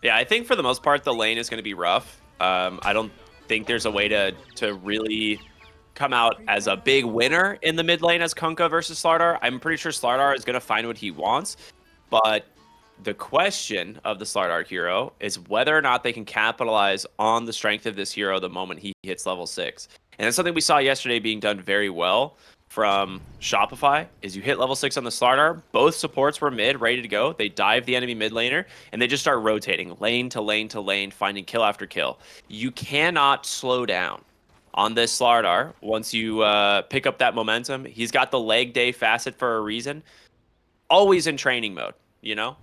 Yeah, I think for the most part, the lane is going to be rough. I don't think there's a way to really come out as a big winner in the mid lane as Kunkka versus Slardar. I'm pretty sure Slardar is going to find what he wants, but the question of the Slardar hero is whether or not they can capitalize on the strength of this hero the moment he hits level 6. And that's something we saw yesterday being done very well from Shopify, is you hit level 6 on the Slardar, both supports were mid, ready to go. They dive the enemy mid laner, and they just start rotating lane to lane to lane, finding kill after kill. You cannot slow down on this Slardar once you pick up that momentum. He's got the leg day facet for a reason. Always in training mode, you know?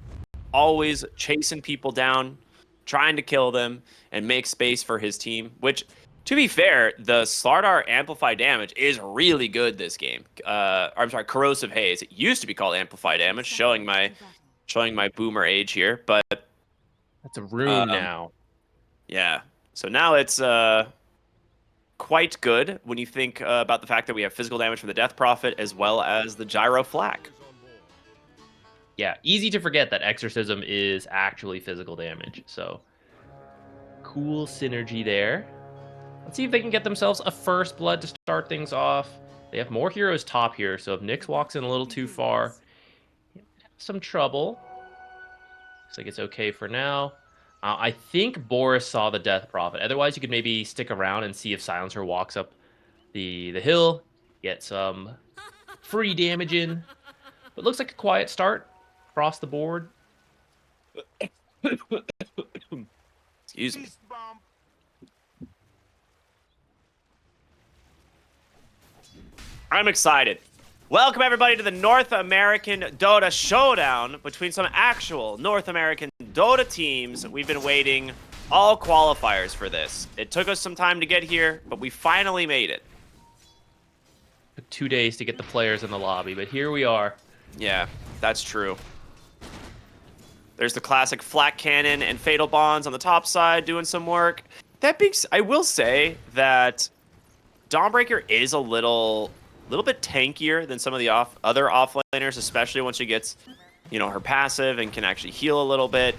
Always chasing people down, trying to kill them, and make space for his team. Which, to be fair, the Slardar Amplify Damage is really good this game. I'm sorry, Corrosive Haze. It used to be called Amplify Damage, showing my boomer age here. But That's a rune now. yeah, so now it's quite good when you think about the fact that we have physical damage from the Death Prophet as well as the Gyro Flak. Yeah, easy to forget that Exorcism is actually physical damage. So, cool synergy there. Let's see if they can get themselves a first blood to start things off. They have more heroes top here, so if Nyx walks in a little too far, some trouble. Looks like it's okay for now. I think Boris saw the Death Prophet. Otherwise, you could maybe stick around and see if Silencer walks up the hill, get some free damage in. But looks like a quiet start across the board. Excuse me. I'm excited. Welcome everybody to the North American Dota Showdown between some actual North American Dota teams. We've been waiting all qualifiers for this. It took us some time to get here, but we finally made it. Took 2 days to get the players in the lobby, but here we are. Yeah, that's true. There's the classic Flak Cannon and Fatal Bonds on the top side doing some work. I will say that Dawnbreaker is a little bit tankier than some of the other offlaners, especially once she gets, her passive and can actually heal a little bit.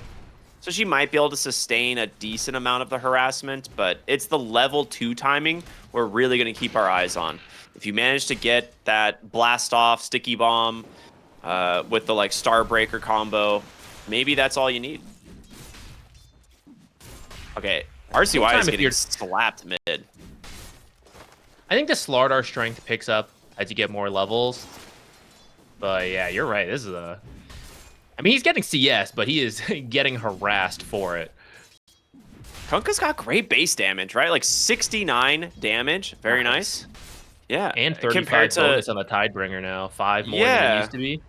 So she might be able to sustain a decent amount of the harassment, but it's the level 2 timing we're really going to keep our eyes on. If you manage to get that blast off sticky bomb with the Starbreaker combo, maybe that's all you need. Okay, RCY is getting slapped mid. I think the Slardar strength picks up as you get more levels. But yeah, you're right. This is I mean, he's getting CS, but he is getting harassed for it. Kunkka's got great base damage, right? 69 damage. Very nice. Yeah. And 35 bonus on the Tidebringer now. 5 more than it used to be.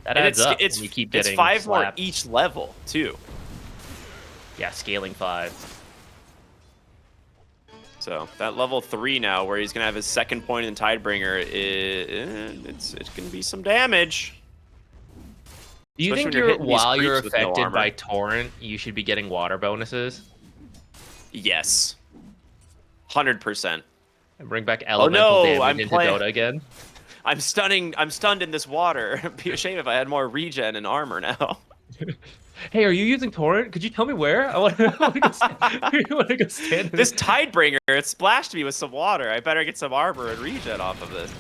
That adds up when you keep getting It's 5 slapped. more each level, too. Yeah, scaling 5. So that level 3 now, where he's gonna have his second point in Tidebringer, it's gonna be some damage. Do you think while you're affected by Torrent, you should be getting water bonuses? Yes, 100%. And bring back elemental damage into Dota again. I'm stunned in this water. It'd be a shame if I had more regen and armor now. Hey, are you using Torrent? Could you tell me where? I want to go stand. This Tidebringer, it splashed me with some water. I better get some armor and regen off of this.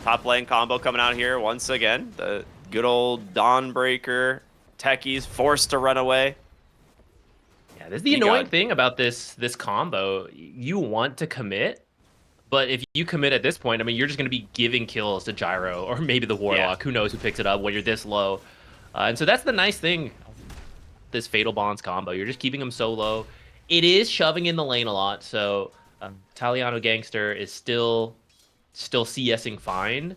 Top lane combo coming out here once again. The good old Dawnbreaker techies forced to run away. Yeah, this is the annoying thing about this combo. You want to commit, but if you commit at this point, I mean, you're just going to be giving kills to Gyro or maybe the Warlock. Yeah. Who knows who picks it up when you're this low. And so that's the nice thing, this Fatal Bonds combo. You're just keeping them so low. It is shoving in the lane a lot, so Italiano Gangster is still CSing fine.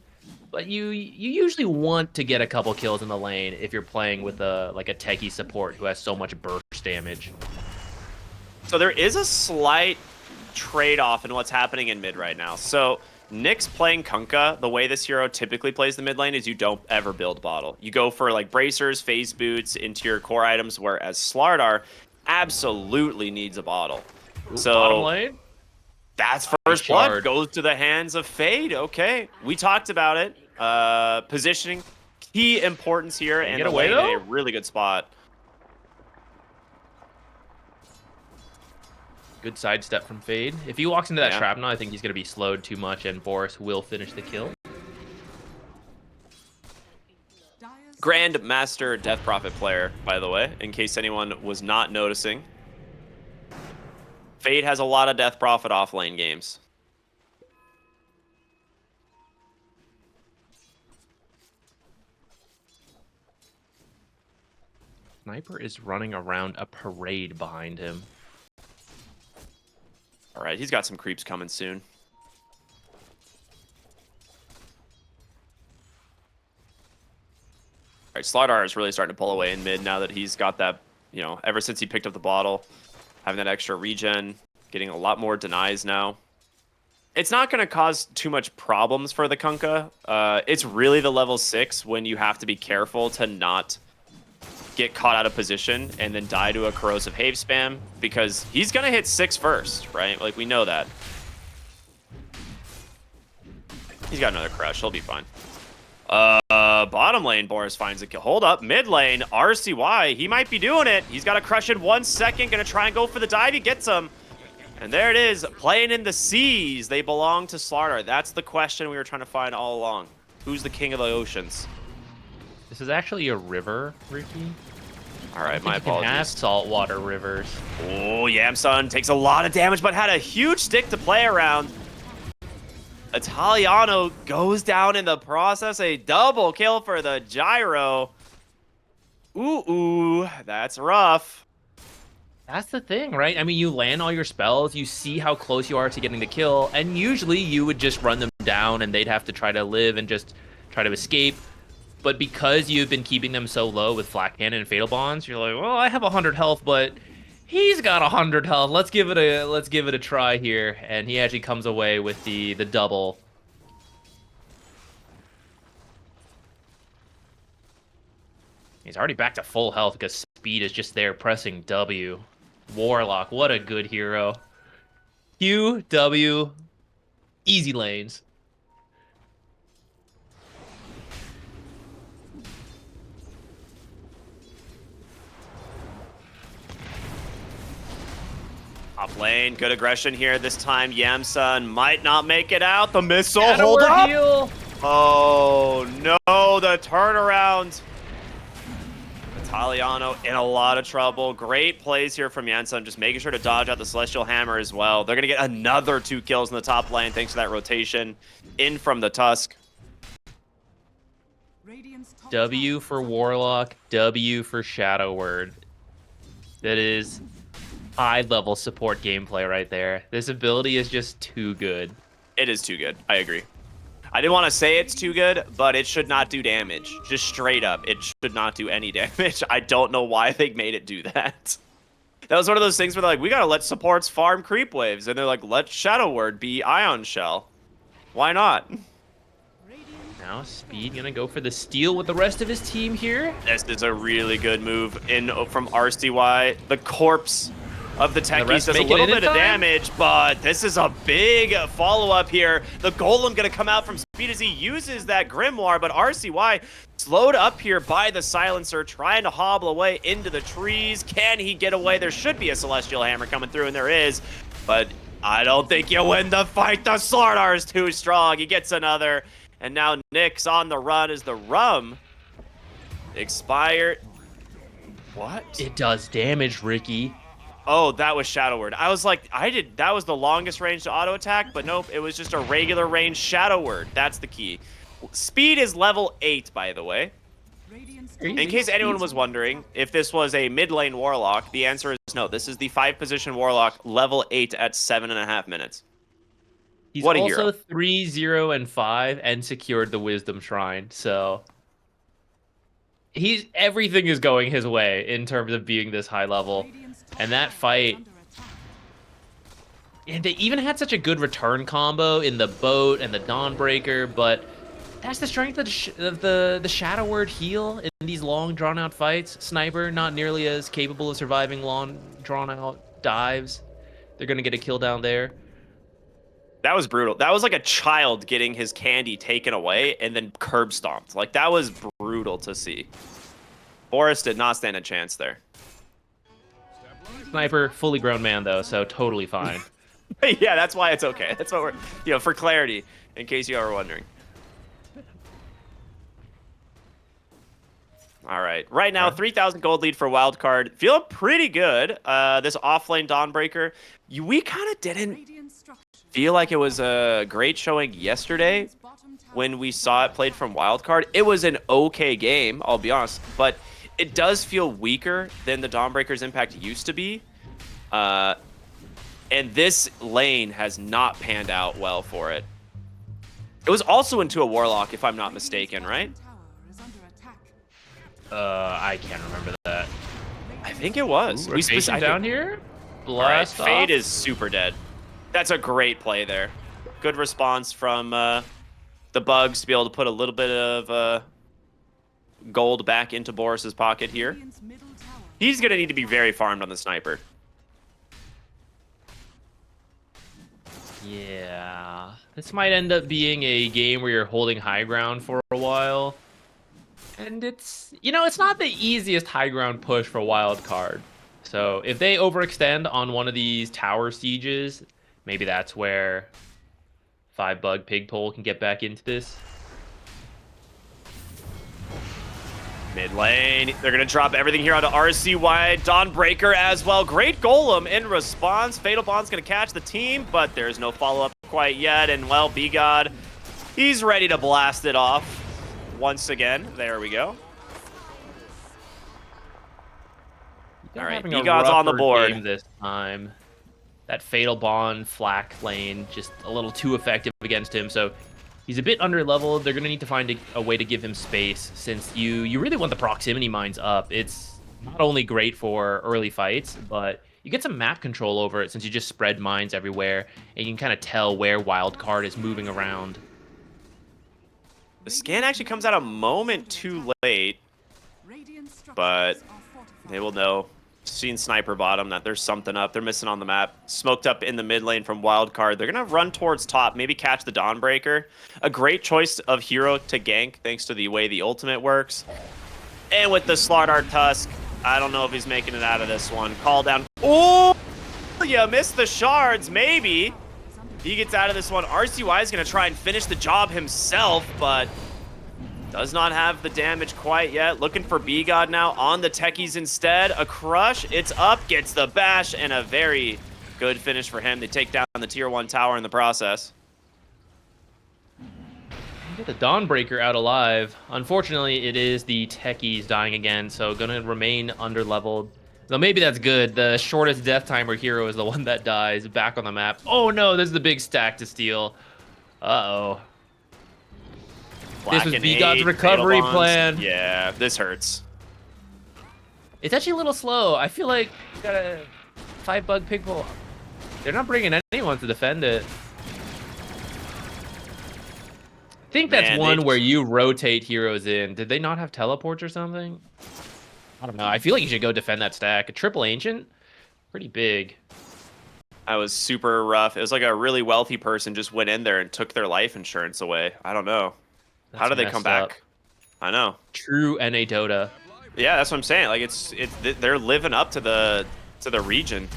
But you usually want to get a couple kills in the lane if you're playing with a techie support who has so much burst damage. So there is a slight trade-off in what's happening in mid right now. So Nyx playing Kunkka, the way this hero typically plays the mid lane is you don't ever build bottle. You go for bracers, phase boots into your core items, whereas Slardar absolutely needs a bottle. So bottom lane? That's first blood. Goes to the hands of Fade. Okay. We talked about it. Positioning, key importance here, and get away in a really good spot. Good sidestep from Fade. If he walks into that Yeah. shrapnel, I think he's going to be slowed too much, and Boris will finish the kill. Grandmaster Death Prophet player, by the way, in case anyone was not noticing. Fade has a lot of Death Prophet off lane games. Sniper is running around a parade behind him. All right, he's got some creeps coming soon. All right, Slardar is really starting to pull away in mid now that he's got that, you know, ever since he picked up the bottle, having that extra regen, getting a lot more denies now. It's not going to cause too much problems for the Kunkka. It's really the level 6 when you have to be careful to not get caught out of position and then die to a corrosive Have spam, because he's going to hit 6 first, right? Like, we know that. He's got another crush. He'll be fine. Bottom lane, Boris finds a kill. Hold up. Mid lane, RCY. He might be doing it. He's got a crush in 1 second. Gonna try and go for the dive. He gets him. And there it is. Playing in the seas. They belong to Slardar. That's the question we were trying to find all along. Who's the king of the oceans? This is actually a river, Ricky. All right, my You can have apologies. saltwater rivers. Oh, Yamsun takes a lot of damage, but had a huge stick to play around. Italiano goes down in the process. A double kill for the Gyro. Ooh, that's rough. That's the thing, right? I mean, you land all your spells, you see how close you are to getting the kill, and usually you would just run them down and they'd have to try to live and just try to escape. But because you've been keeping them so low with Flat Cannon and Fatal Bonds, you're like, well, I have 100 health, but he's got 100 health. Let's give it a try here. And he actually comes away with the double. He's already back to full health because Speed is just there pressing W. Warlock, what a good hero. Q, W, easy lanes. Top lane, good aggression here this time. Yamsun might not make it out. The missile, Shadow hold Word up. heal. Oh, no, the turnaround. Italiano in a lot of trouble. Great plays here from Yamsun, just making sure to dodge out the Celestial Hammer as well. They're going to get another 2 kills in the top lane thanks to that rotation in from the Tusk. W for Warlock, W for Shadow Word. That is high-level support gameplay right there. This ability is just too good. It is too good. I agree. I didn't want to say it's too good, but it should not do damage. Just straight up, it should not do any damage. I don't know why they made it do that. That was one of those things where they're like, we gotta let supports farm creep waves. And they're like, let Shadow Word be Ion Shell. Why not? Now Speed gonna go for the steal with the rest of his team here. This is a really good move in from RCY. The corpse of the techies rest does a make it little in bit of time? damage, but this is a big follow-up here. The Golem gonna come out from Speed as he uses that Grimoire, but RCY slowed up here by the Silencer, trying to hobble away into the trees. Can he get away? There should be a Celestial Hammer coming through, and there is, but I don't think you win the fight. The Slardar is too strong. He gets another, and now Nick's on the run as the Rum expired. What? It does damage, Ricky. Oh, that was Shadow Word. I was like, that was the longest range to auto attack, but nope, it was just a regular range Shadow Word. That's the key. Speed is level 8, by the way. In case anyone was wondering if this was a mid lane Warlock, the answer is no. This is the 5-position Warlock, level 8 at 7.5 minutes. He's What a also hero. 3, 0, and 5 and secured the Wisdom Shrine, so everything is going his way in terms of being this high level. And that fight, and they even had such a good return combo in the boat and the Dawnbreaker, but that's the strength of the Shadow Word heal in these long drawn out fights. Sniper not nearly as capable of surviving long drawn out dives. They're gonna get a kill down there. That was brutal. That was like a child getting his candy taken away and then curb stomped. Like, that was brutal to see. Boris did not stand a chance there. Sniper, fully grown man though, so totally fine. Yeah, that's why it's okay. That's what we're, for clarity, in case you are wondering. All right. Right now, 3,000 gold lead for Wildcard. Feeling pretty good. This offlane Dawnbreaker, we kind of didn't feel like it was a great showing yesterday when we saw it played from Wildcard. It was an okay game, I'll be honest, but it does feel weaker than the Dawnbreaker's impact used to be. And this lane has not panned out well for it. It was also into a Warlock, if I'm not mistaken, right? I can't remember that. I think it was. Ooh, we spacing down here? Blast off. Fade is super dead. That's a great play there. Good response from the Bugs to be able to put a little bit of gold back into Boris's pocket here. He's going to need to be very farmed on the Sniper. Yeah. This might end up being a game where you're holding high ground for a while. And it's, it's not the easiest high ground push for Wildcard. So if they overextend on one of these tower sieges, maybe that's where 5BUGPIGPOLE can get back into this. Mid lane, they're going to drop everything here onto RCY. Dawnbreaker as well. Great Golem in response. Fatal Bond's going to catch the team, but there's no follow-up quite yet. And, well, BGod, he's ready to blast it off once again. There we go. All right, BGod's on the board. This time. That Fatal Bond flak lane just a little too effective against him, so he's a bit under-leveled. They're going to need to find a way to give him space since you really want the proximity mines up. It's not only great for early fights, but you get some map control over it since you just spread mines everywhere, and you can kind of tell where Wildcard is moving around. The scan actually comes out a moment too late, but they will know. Seen Sniper bottom that there's something up. They're missing on the map. Smoked up in the mid lane from Wildcard. They're going to run towards top, maybe catch the Dawnbreaker. A great choice of hero to gank thanks to the way the ultimate works. And with the Slardar Tusk, I don't know if he's making it out of this one. Call down. Oh, you missed the shards, maybe. He gets out of this one. RCY is going to try and finish the job himself, but does not have the damage quite yet. Looking for BGod now on the techies instead. A crush. It's up. Gets the bash. And a very good finish for him. They take down the tier 1 tower in the process. Get the Dawnbreaker out alive. Unfortunately, it is the techies dying again, so going to remain under-leveled. So maybe that's good. The shortest death timer hero is the one that dies back on the map. Oh no, this is the big stack to steal. Uh-oh. This was BGod's recovery plan. Yeah, this hurts. It's actually a little slow. I feel like 5BUGPIGPOLE, they're not bringing anyone to defend it. I think that's one where you rotate heroes in. Did they not have teleports or something? I don't know. I feel like you should go defend that stack. A triple ancient? Pretty big. That was super rough. It was like a really wealthy person just went in there and took their life insurance away. I don't know. How did they come back? I know. True NA Dota. Yeah, that's what I'm saying. Like they're living up to the region.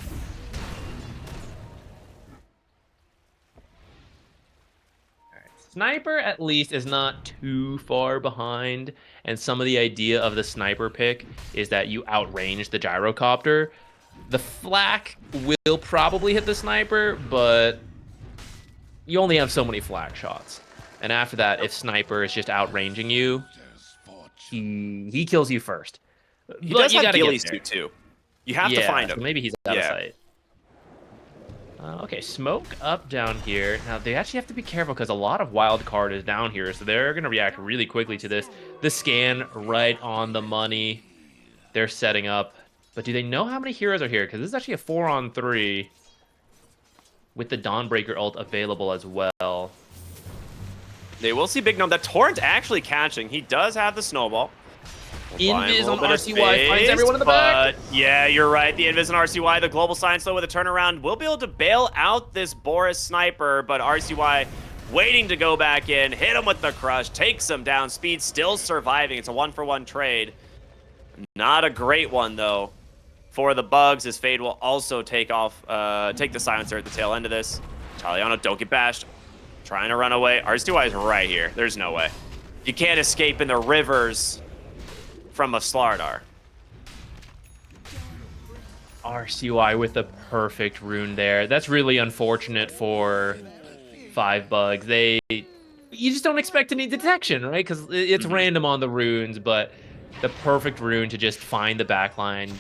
Sniper, at least, is not too far behind, and some of the idea of the Sniper pick is that you outrange the Gyrocopter. The flak will probably hit the Sniper, but you only have so many flak shots. And after that, if Sniper is just outranging you, he kills you first. He does have ghillie suit too. You have to find him. So maybe he's out of sight. Okay, smoke up down here. Now, they actually have to be careful because a lot of Wildcard is down here, so they're going to react really quickly to this. The scan right on the money. They're setting up. But do they know how many heroes are here? Because this is actually a 4-on-3 with the Dawnbreaker ult available as well. They will see Big Gnome. That Torrent actually catching. He does have the snowball. Invis on RCY finds everyone in the back. Yeah, you're right. The Invis on RCY, the global science though with a turnaround, will be able to bail out this Boris Sniper, but RCY waiting to go back in, hit him with the crush, takes him down. Speed still surviving. It's a 1-for-1 trade. Not a great one though for the Bugs, as Fade will also take the silencer at the tail end of this. Taliano, don't get bashed. Trying to run away. RCY is right here. There's no way. You can't escape in the rivers from a Slardar. RCY with the perfect rune there. That's really unfortunate for 5BUG. You just don't expect any detection, right? Because it's random on the runes, but the perfect rune to just find the backline,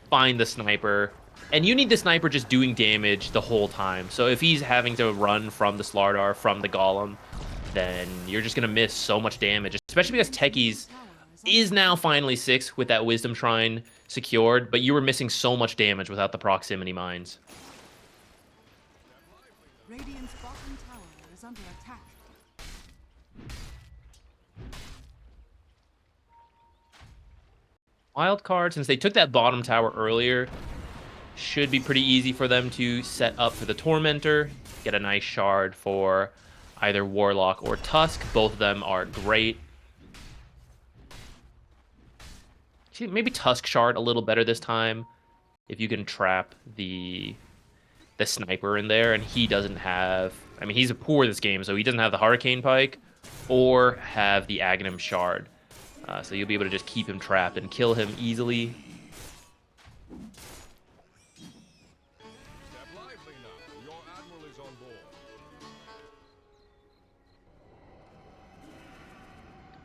find the sniper, and you need the sniper just doing damage the whole time. So if he's having to run from the Slardar, from the Golem, then you're just gonna miss so much damage, especially because Techies is now finally 6 with that Wisdom Shrine secured, but you were missing so much damage without the proximity mines. Radiant's bottom tower is under attack. Wildcard, since they took that bottom tower earlier, should be pretty easy for them to set up for the Tormentor, get a nice shard for either Warlock or Tusk. Both of them are great. Maybe Tusk shard a little better this time if you can trap the sniper in there, and he doesn't have, I mean, he's poor this game, so he doesn't have the Hurricane Pike or have the Aghanim shard. So you'll be able to just keep him trapped and kill him easily.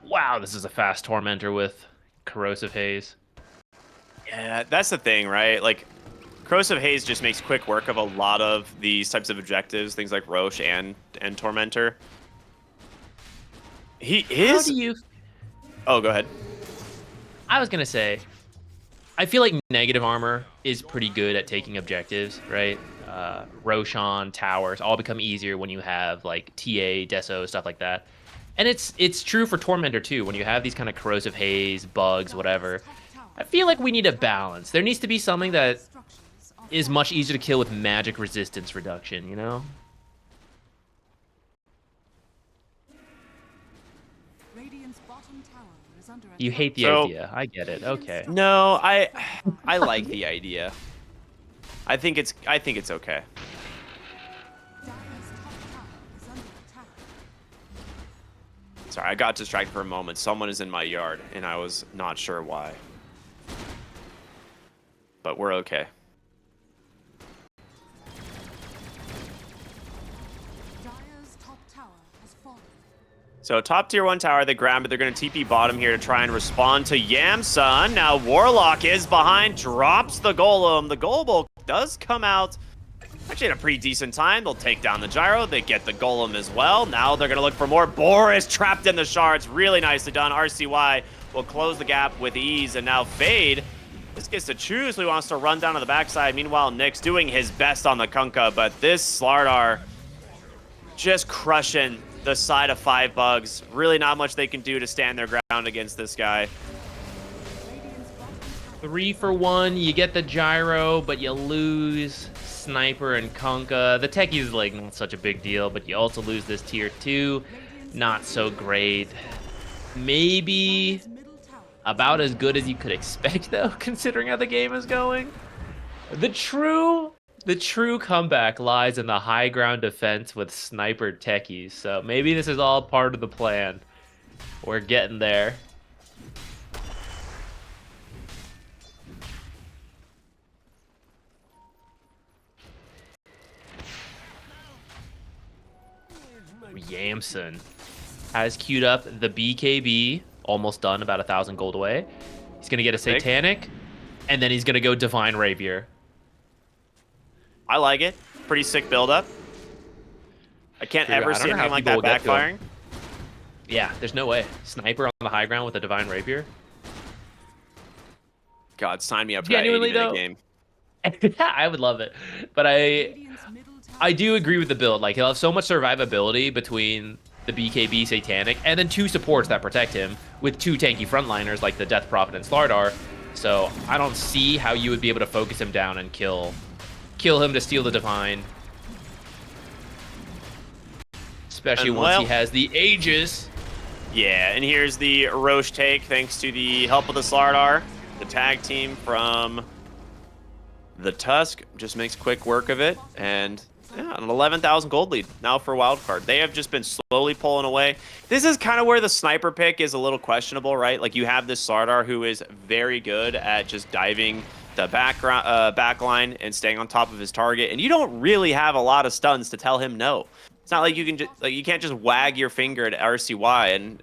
Wow, this is a fast Tormentor with Corrosive Haze. Yeah, that's the thing, right? Like, Corrosive Haze just makes quick work of a lot of these types of objectives, things like Roche and Tormentor. He is... How do you... Oh, go ahead. I was going to say, I feel like negative armor is pretty good at taking objectives, right? Roshan, towers, all become easier when you have, like, TA, Deso, stuff like that. And it's true for Tormentor, too. When you have these kind of Corrosive Haze, bugs, whatever, I feel like we need a balance. There needs to be something that is much easier to kill with magic resistance reduction, you know? Radiant's bottom tower is under attack. You hate the idea. I get it. Okay. No, I like the idea. I think it's okay. Dire's top tower is under attack. Sorry, I got distracted for a moment. Someone is in my yard, and I was not sure why. But we're okay. Dire's top tower has fallen. So top tier 1 tower, they grab it. They're going to TP bottom here to try and respond to Yamsun. Now Warlock is behind, drops the Golem. The Golem does come out actually at a pretty decent time. They'll take down the Gyro. They get the Golem as well. Now they're going to look for more. Boris trapped in the shards. Really nicely done. RCY will close the gap with ease. And now Fade, this gets to choose who he wants to run down to the backside. Meanwhile, Nyx doing his best on the Kunkka, but this Slardar just crushing the side of 5BUGs. Really not much they can do to stand their ground against this guy. 3 for 1. You get the Gyro, but you lose Sniper and Kunkka. The Techie is like not such a big deal, but you also lose this tier 2. Not so great. Maybe about as good as you could expect, though, considering how the game is going. The true comeback lies in the high ground defense with Sniper Techies. So maybe this is all part of the plan. We're getting there. Yamsun has queued up the BKB, almost done, about 1,000 gold away. He's going to get a Satanic, and then he's going to go Divine Rapier. I like it. Pretty sick build-up. I can't ever see anything like that backfiring. Yeah, there's no way. Sniper on the high ground with a Divine Rapier. God, sign me up for that 80-minute game. I would love it. But I do agree with the build. Like, he'll have so much survivability between the BKB Satanic and then 2 supports that protect him with 2 tanky frontliners like the Death Prophet and Slardar. So I don't see how you would be able to focus him down and kill him to steal the Divine. Especially once he has the Aegis. Yeah, and here's the Roche take thanks to the help of the Slardar. The tag team from The Tusk just makes quick work of it, and yeah, an 11,000 gold lead now for Wildcard. They have just been slowly pulling away. This is kind of where the sniper pick is a little questionable, right? Like you have this Slardar who is very good at just diving the back line and staying on top of his target, and you don't really have a lot of stuns to tell him no. It's not like you can just you can't just wag your finger at RCY and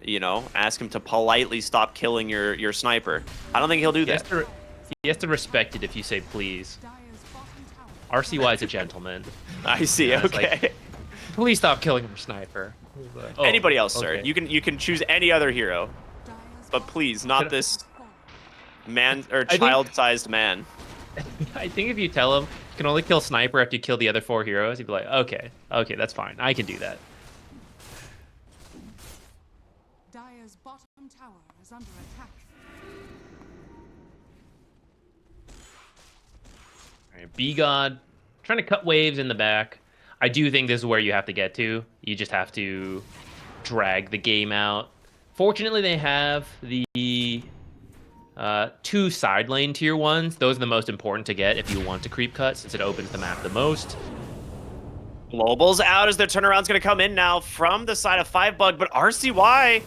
ask him to politely stop killing your sniper. I don't think he'll do that. He has to respect it if you say please. Dire's bottom tower. RCY is a gentleman. I see. Yeah, it's Okay. like, please stop killing him, sniper. Oh, Anybody else, sir? okay. You can choose any other hero, Dire's but please, not Can I- this man or think- child-sized man. I think if you tell him you can only kill sniper after you kill the other 4 heroes, he'd be like, okay, that's fine. I can do that. Dire's bottom tower is under attack. All right, B-God, trying to cut waves in the back. I do think this is where you have to get to. You just have to drag the game out. Fortunately, they have the 2 side lane tier 1s. Those are the most important to get if you want to creep cut, since it opens the map the most. Global's out as their turnaround's going to come in now from the side of 5BUG, but RCY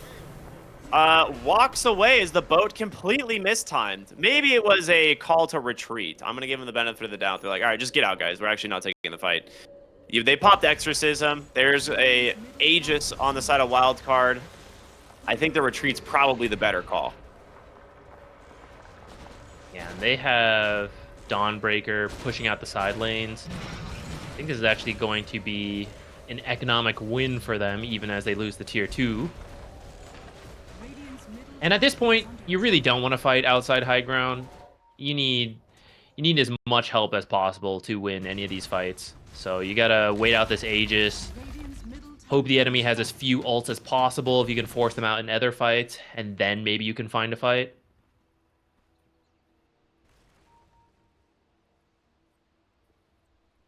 walks away as the boat completely mistimed. Maybe it was a call to retreat. I'm going to give them the benefit of the doubt. They're like, all right, just get out, guys. We're actually not taking the fight. They popped Exorcism. There's a Aegis on the side of Wildcard. I think the retreat's probably the better call. Yeah, and they have Dawnbreaker pushing out the side lanes. I think this is actually going to be an economic win for them, even as they lose the tier 2. Radiant's middle And at this tower is point, under you really don't want to fight outside high ground. You need as much help as possible to win any of these fights. So you gotta wait out this Aegis. Radiant's middle tower Hope the enemy has as few ults as possible if you can force them out in other fights, and then maybe you can find a fight.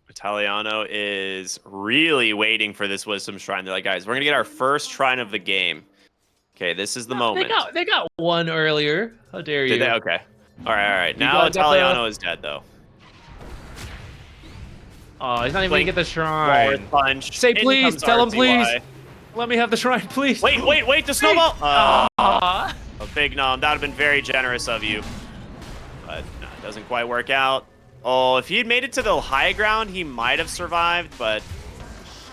Italiano is really waiting for this Wisdom Shrine. They're like, guys, we're going to get our first Shrine of the game. Okay, this is the moment. They got one earlier. How dare you? Did they? Okay. All right. Now got the- Italiano is dead, though. Oh, he's not even gonna Blink, get the Walrus shrine. punch. Say In please, comes tell him RCY. please. Let me have the shrine, please. Wait, the snowball. Ah. A big nom. That would have been very generous of you. But no, it doesn't quite work out. Oh, if he had made it to the high ground, he might have survived, but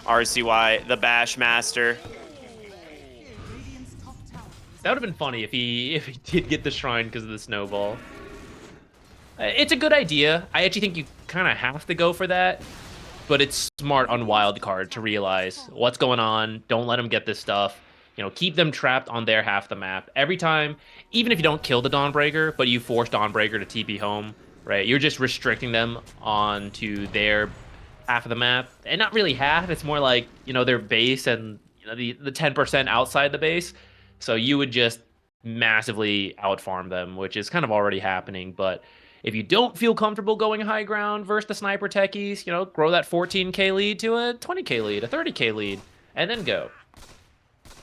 RCY, the Bash Master. Radiant's top tower is That would have been funny if he did get the shrine because of the snowball. It's a good idea. I actually think you kind of have to go for that, but it's smart on Wildcard to realize what's going on. Don't let them get this stuff. Keep them trapped on their half the map. Every time, even if you don't kill the Dawnbreaker, but you force Dawnbreaker to TP home, right? You're just restricting them onto their half of the map. And not really half, it's more like, their base and the 10% outside the base. So you would just massively outfarm them, which is kind of already happening. But if you don't feel comfortable going high ground versus the sniper techies, grow that 14k lead to a 20k lead, a 30k lead, and then go.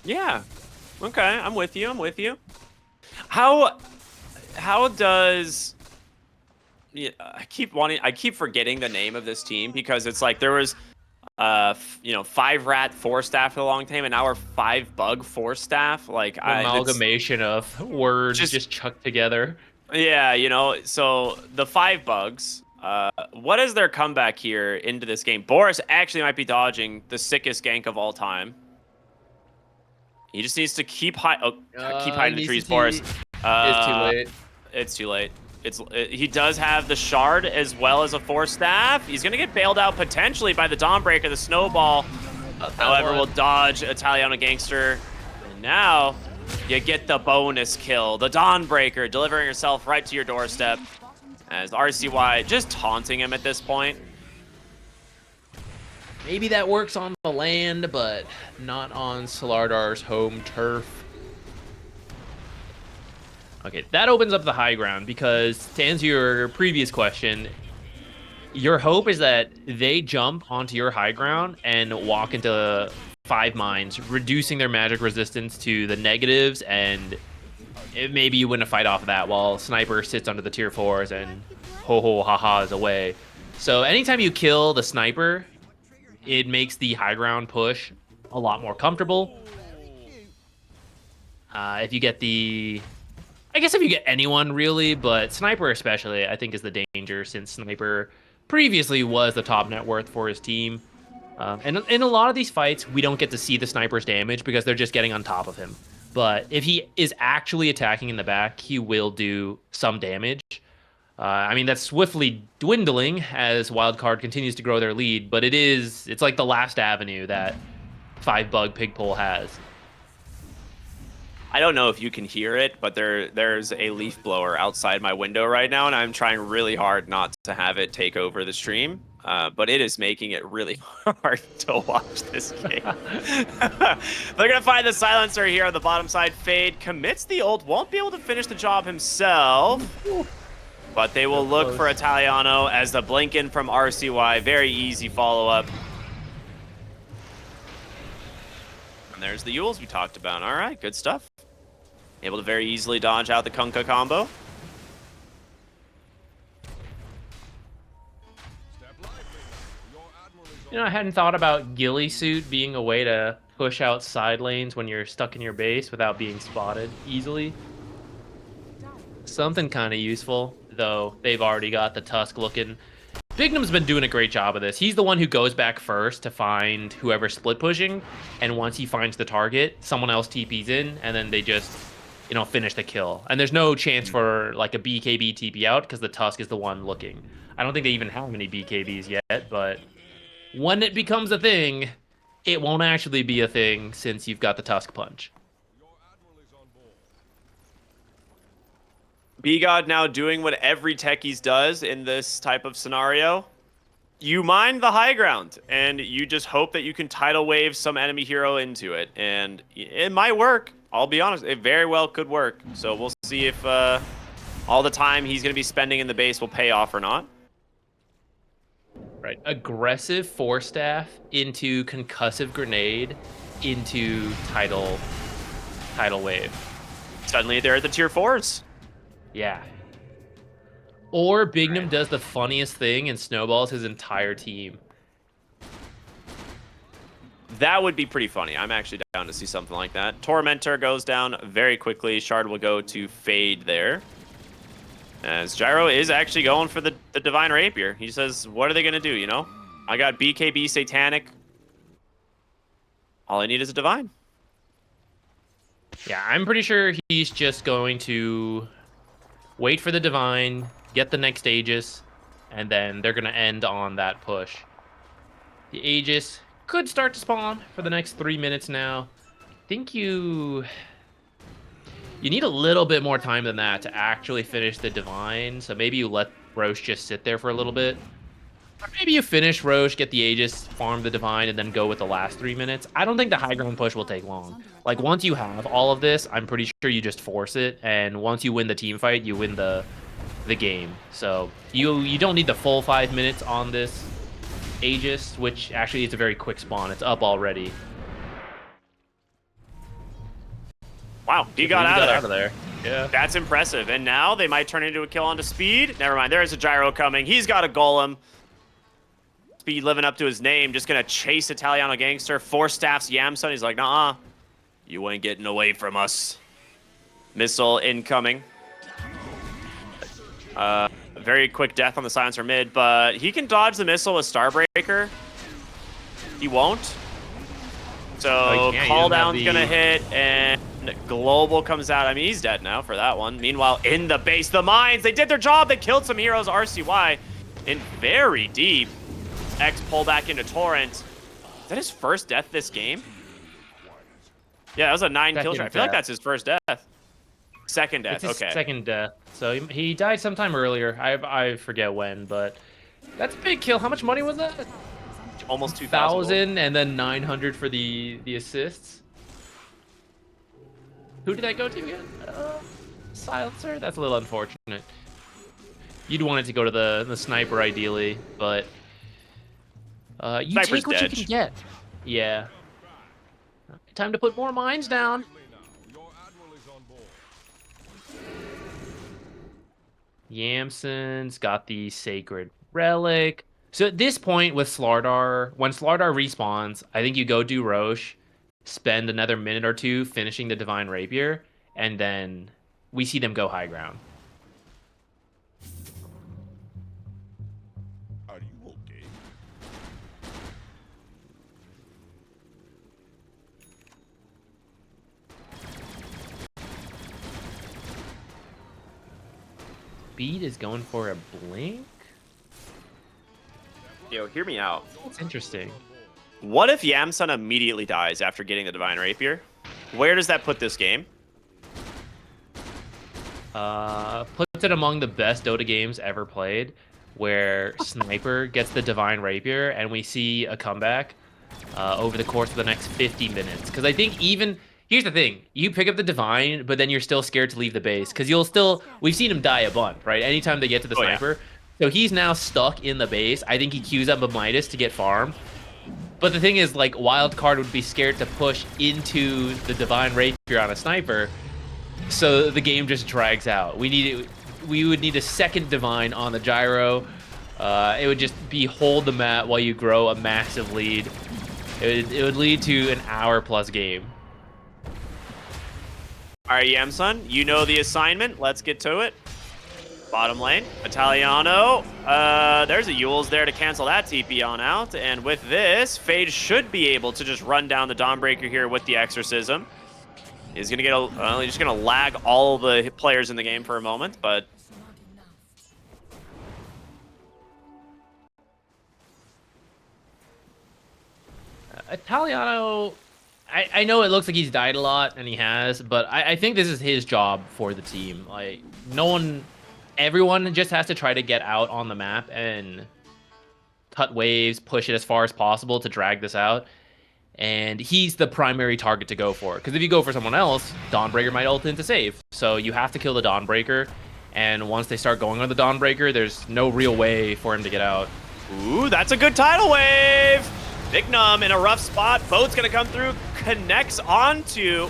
Yeah. Okay, I'm with you. How does I keep forgetting the name of this team because it's like there was 5 rat 4 staff for a long time and now we're 5BUG 4 staff. Like Amalgamation of words just chucked together. Yeah, so the 5BUGs, what is their comeback here into this game? Boris actually might be dodging the sickest gank of all time. He just needs to keep hiding in the trees, Boris. It's too late. It's too late. He does have the shard as well as a 4 staff. He's gonna get bailed out potentially by the Dawnbreaker, the snowball. However, will dodge Italiano Gangster. And now you get the bonus kill. The Dawnbreaker delivering herself right to your doorstep as RCY just taunting him at this point. Maybe that works on the land, but not on Slardar's home turf. Okay, that opens up the high ground because to answer your previous question, your hope is that they jump onto your high ground and walk into 5 mines, reducing their magic resistance to the negatives and maybe you win a fight off of that while Sniper sits under the tier 4s and ho ha is away. So anytime you kill the Sniper, it makes the high ground push a lot more comfortable. If you get I guess if you get anyone really, but Sniper especially, I think is the danger, since Sniper previously was the top net worth for his team. And in a lot of these fights, we don't get to see the Sniper's damage because they're just getting on top of him. But if he is actually attacking in the back, he will do some damage. I mean, that's swiftly dwindling as Wildcard continues to grow their lead, but it's like the last avenue that 5BUGPIGPOLE has. I don't know if you can hear it, but there's a leaf blower outside my window right now, and I'm trying really hard not to have it take over the stream. But it is making it really hard to watch this game. They're gonna find the silencer here on the bottom side. Fade commits the ult, won't be able to finish the job himself. But they will look for Italiano as the blink in from RCY. Very easy follow-up. And there's the Yules we talked about. All right, good stuff. Able to very easily dodge out the Kunkka combo. You know, I hadn't thought about Ghillie Suit being a way to push out side lanes when you're stuck in your base without being spotted easily. Something kind of useful, though they've already got the Tusk looking. Bignum's been doing a great job of this. He's the one who goes back first to find whoever's split pushing, and once he finds the target, someone else TPs in, and then they just, you know, finish the kill. And there's no chance for like a BKB TP out because the Tusk is the one looking. I don't think they even have any BKBs yet, but when it becomes a thing, it won't actually be a thing since you've got the Tusk punch. B-God now doing what every techies does in this type of scenario. You mine the high ground, and you just hope that you can tidal wave some enemy hero into it. And it might work. I'll be honest, it very well could work. So we'll see if all the time he's going to be spending in the base will pay off or not. Right. Aggressive 4-staff into concussive grenade into tidal wave. Suddenly they're at the tier 4s. Yeah. Or Bignum does the funniest thing and snowballs his entire team. That would be pretty funny. I'm actually down to see something like that. Tormentor goes down very quickly. Shard will go to Fade there. As Gyro is actually going for the Divine Rapier. He says, what are they going to do, you know? I got BKB Satanic. All I need is a Divine. Yeah, I'm pretty sure he's just going to wait for the Divine, get the next Aegis, and then they're going to end on that push. The Aegis could start to spawn for the next 3 minutes now. I think you need a little bit more time than that to actually finish the Divine, so maybe you let Roche just sit there for a little bit. Or maybe you finish Roche, get the Aegis, farm the Divine, and then go with the last 3 minutes. I don't think the high ground push will take long. Like, once you have all of this, I'm pretty sure you just force it, and once you win the team fight, you win the game. So you don't need the full 5 minutes on this Aegis, which actually is a very quick spawn. It's up already. Wow, he got out of there. Yeah. That's impressive. And now they might turn into a kill onto Speed. Never mind, there's a Gyro coming. He's got a Golem. Speed living up to his name, just gonna chase Italiano Gangster. 4 staffs Yamsun. He's like, nah, you ain't getting away from us. Missile incoming. Very quick death on the silencer mid, but he can dodge the missile with Starbreaker. He won't. So call down's gonna hit, and Global comes out. I mean, he's dead now for that one. Meanwhile, in the base, the mines, they did their job. They killed some heroes. RCY in very deep. X pull back into Torrent. Is that his first death this game? Yeah, that was a 9 kill shot. I feel like that's his first death. Second death, it's his okay. Second death. So he died sometime earlier. I forget when, but that's a big kill. How much money was that? Almost 2,000. And then 900 for the assists. Who did that go to again? Silencer? That's a little unfortunate. You'd want it to go to the sniper ideally, but you Sniper's take what dead. you can get. Yeah. Time to put more mines down. Yamson's got the Sacred Relic. So at this point with Slardar, when Slardar respawns, I think you go do Roche, spend another minute or two finishing the Divine Rapier, and then we see them go high ground. Are you okay? Beat is going for a blink. Yo, hear me out. That's interesting. What if Yamsun immediately dies after getting the Divine Rapier? Where does that put this game? Puts it among the best Dota games ever played, where Sniper gets the Divine Rapier and we see a comeback over the course of the next 50 minutes. Because I think here's the thing, you pick up the Divine, but then you're still scared to leave the base because we've seen him die a bunch, right? Anytime they get to the Sniper. Yeah. So he's now stuck in the base. I think he queues up a Midas to get farm. But the thing is, like, Wildcard would be scared to push into the Divine Rapier on a Sniper, so the game just drags out. We would need a second Divine on the Gyro. It would just be hold the mat while you grow a massive lead. It would lead to an hour-plus game. All right, Yamsun, you know the assignment. Let's get to it. Bottom lane, Italiano. There's a Yules there to cancel that TP on out. And with this, Fade should be able to just run down the Dawnbreaker here with the Exorcism. He's gonna get he's just gonna lag all the players in the game for a moment, but Italiano, I know it looks like he's died a lot, and he has, but I think this is his job for the team. Like, everyone just has to try to get out on the map and cut waves, push it as far as possible to drag this out. And he's the primary target to go for. Because if you go for someone else, Dawnbreaker might ult in to save. So you have to kill the Dawnbreaker. And once they start going on the Dawnbreaker, there's no real way for him to get out. ooh, that's a good tidal wave. Vignum in a rough spot. Boat's gonna come through, connects onto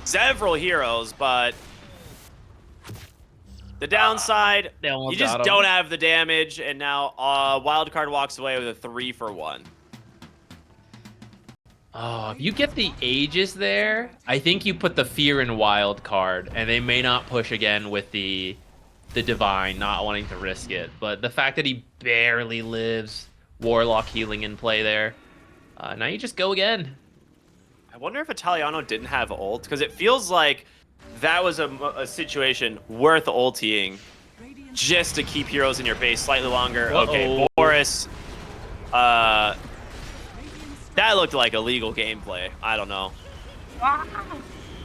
several heroes, but the downside, you just don't have the damage, and now Wildcard walks away with a 3-for-1. Oh, if you get the Aegis there, I think you put the fear in Wildcard, and they may not push again with the Divine, not wanting to risk it. But the fact that he barely lives, Warlock healing in play there. Now you just go again. I wonder if Italiano didn't have ult, because it feels like that was a situation worth ulting just to keep heroes in your base slightly longer. Okay, Boris. That looked like illegal gameplay. I don't know.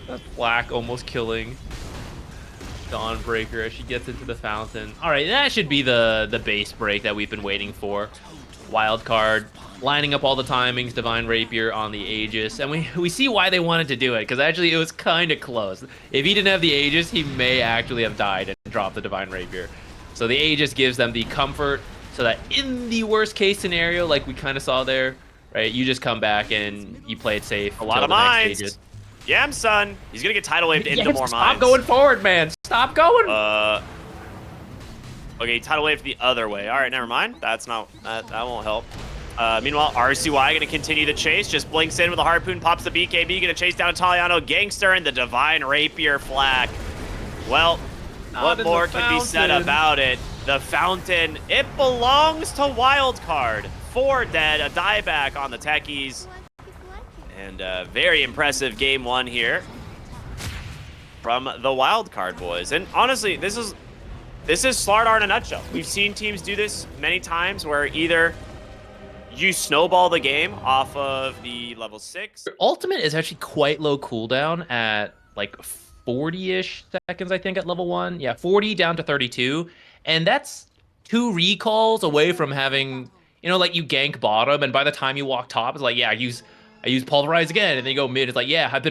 That's Black almost killing Dawnbreaker as she gets into the fountain. All right, that should be the base break that we've been waiting for. Wildcard lining up all the timings, Divine Rapier on the Aegis, and we see why they wanted to do it, because actually it was kind of close. If he didn't have the Aegis, he may actually have died and dropped the Divine Rapier. So the Aegis gives them the comfort so that in the worst case scenario, like we kind of saw there, right, you just come back and you play it safe. A lot of mines. Yamsun, he's gonna get tidal waved into more mines. Stop going forward, man. Stop going. Okay, tidal wave the other way. All right, never mind. That's not that won't help. Meanwhile, RCY gonna continue the chase. Just blinks in with a harpoon, pops the BKB, gonna chase down Italiano, Gangster, and the Divine Rapier flack. Well, what more can be said about it? The fountain, it belongs to Wildcard. 4 dead, a dieback on the techies, and very impressive game 1 here from the Wildcard boys. And honestly, this is Slardar in a nutshell. We've seen teams do this many times where either you snowball the game off of the level 6. Your ultimate is actually quite low cooldown at like 40-ish seconds, I think, at level 1. Yeah, 40 down to 32. And that's 2 recalls away from having, you know, like you gank bottom, and by the time you walk top, it's like, yeah, I use Pulverize again, and then you go mid, it's like, yeah, I've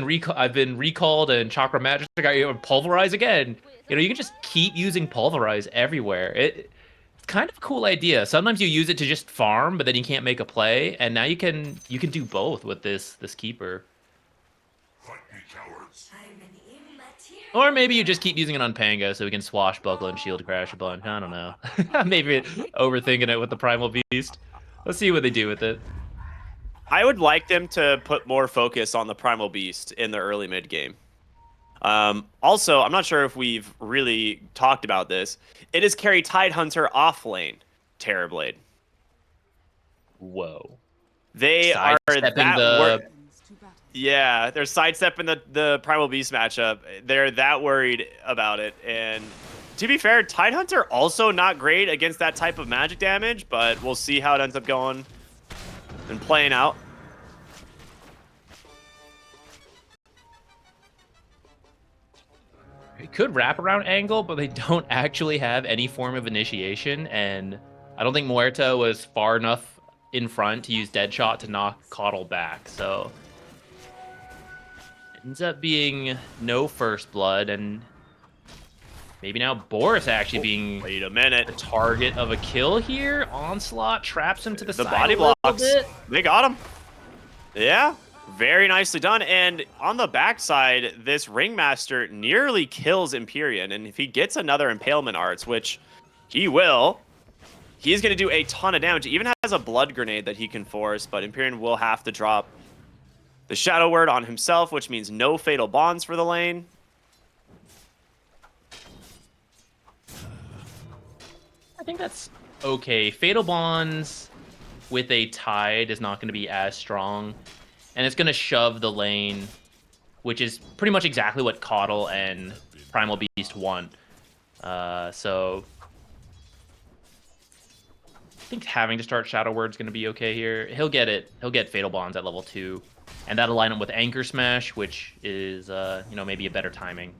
been recalled, and Chakra Magic, I Pulverize again. You know, you can just keep using Pulverize everywhere. It's kind of a cool idea. Sometimes you use it to just farm, but then you can't make a play, and now you can do both with this keeper. Or maybe you just keep using it on Pango so we can swashbuckle and shield crash a bunch. I don't know. Maybe overthinking it with the Primal Beast. Let's see what they do with it. I would like them to put more focus on the Primal Beast in the early mid game. Also, I'm not sure if we've really talked about this. It is carry Tidehunter off lane, Terrorblade. Whoa. They are Sidestepping that the... Yeah, they're sidestepping the Primal Beast matchup. They're that worried about it. And to be fair, Tidehunter also not great against that type of magic damage, but we'll see how it ends up going and playing out. It could wrap around angle, but they don't actually have any form of initiation, and I don't think Muerta was far enough in front to use Deadshot to knock Coddle back, so ends up being no first blood, and maybe now Boris actually being Wait a minute. the target of a kill here. Onslaught traps him to the side body a little blocks. bit. They got him. Yeah. Very nicely done. And on the backside, this Ringmaster nearly kills Empyrean. And if he gets another Impalement Arts, which he will, he's going to do a ton of damage. He even has a Blood Grenade that he can force, but Empyrean will have to drop the Shadow Word on himself, which means no Fatal Bonds for the lane. I think that's okay. Fatal Bonds with a Tide is not going to be as strong. And it's going to shove the lane, which is pretty much exactly what Coddle and Primal Beast want. So I think having to start Shadow Word's going to be okay here. He'll get it. He'll get Fatal Bonds at level 2. And that'll line up with Anchor Smash, which is, maybe a better timing.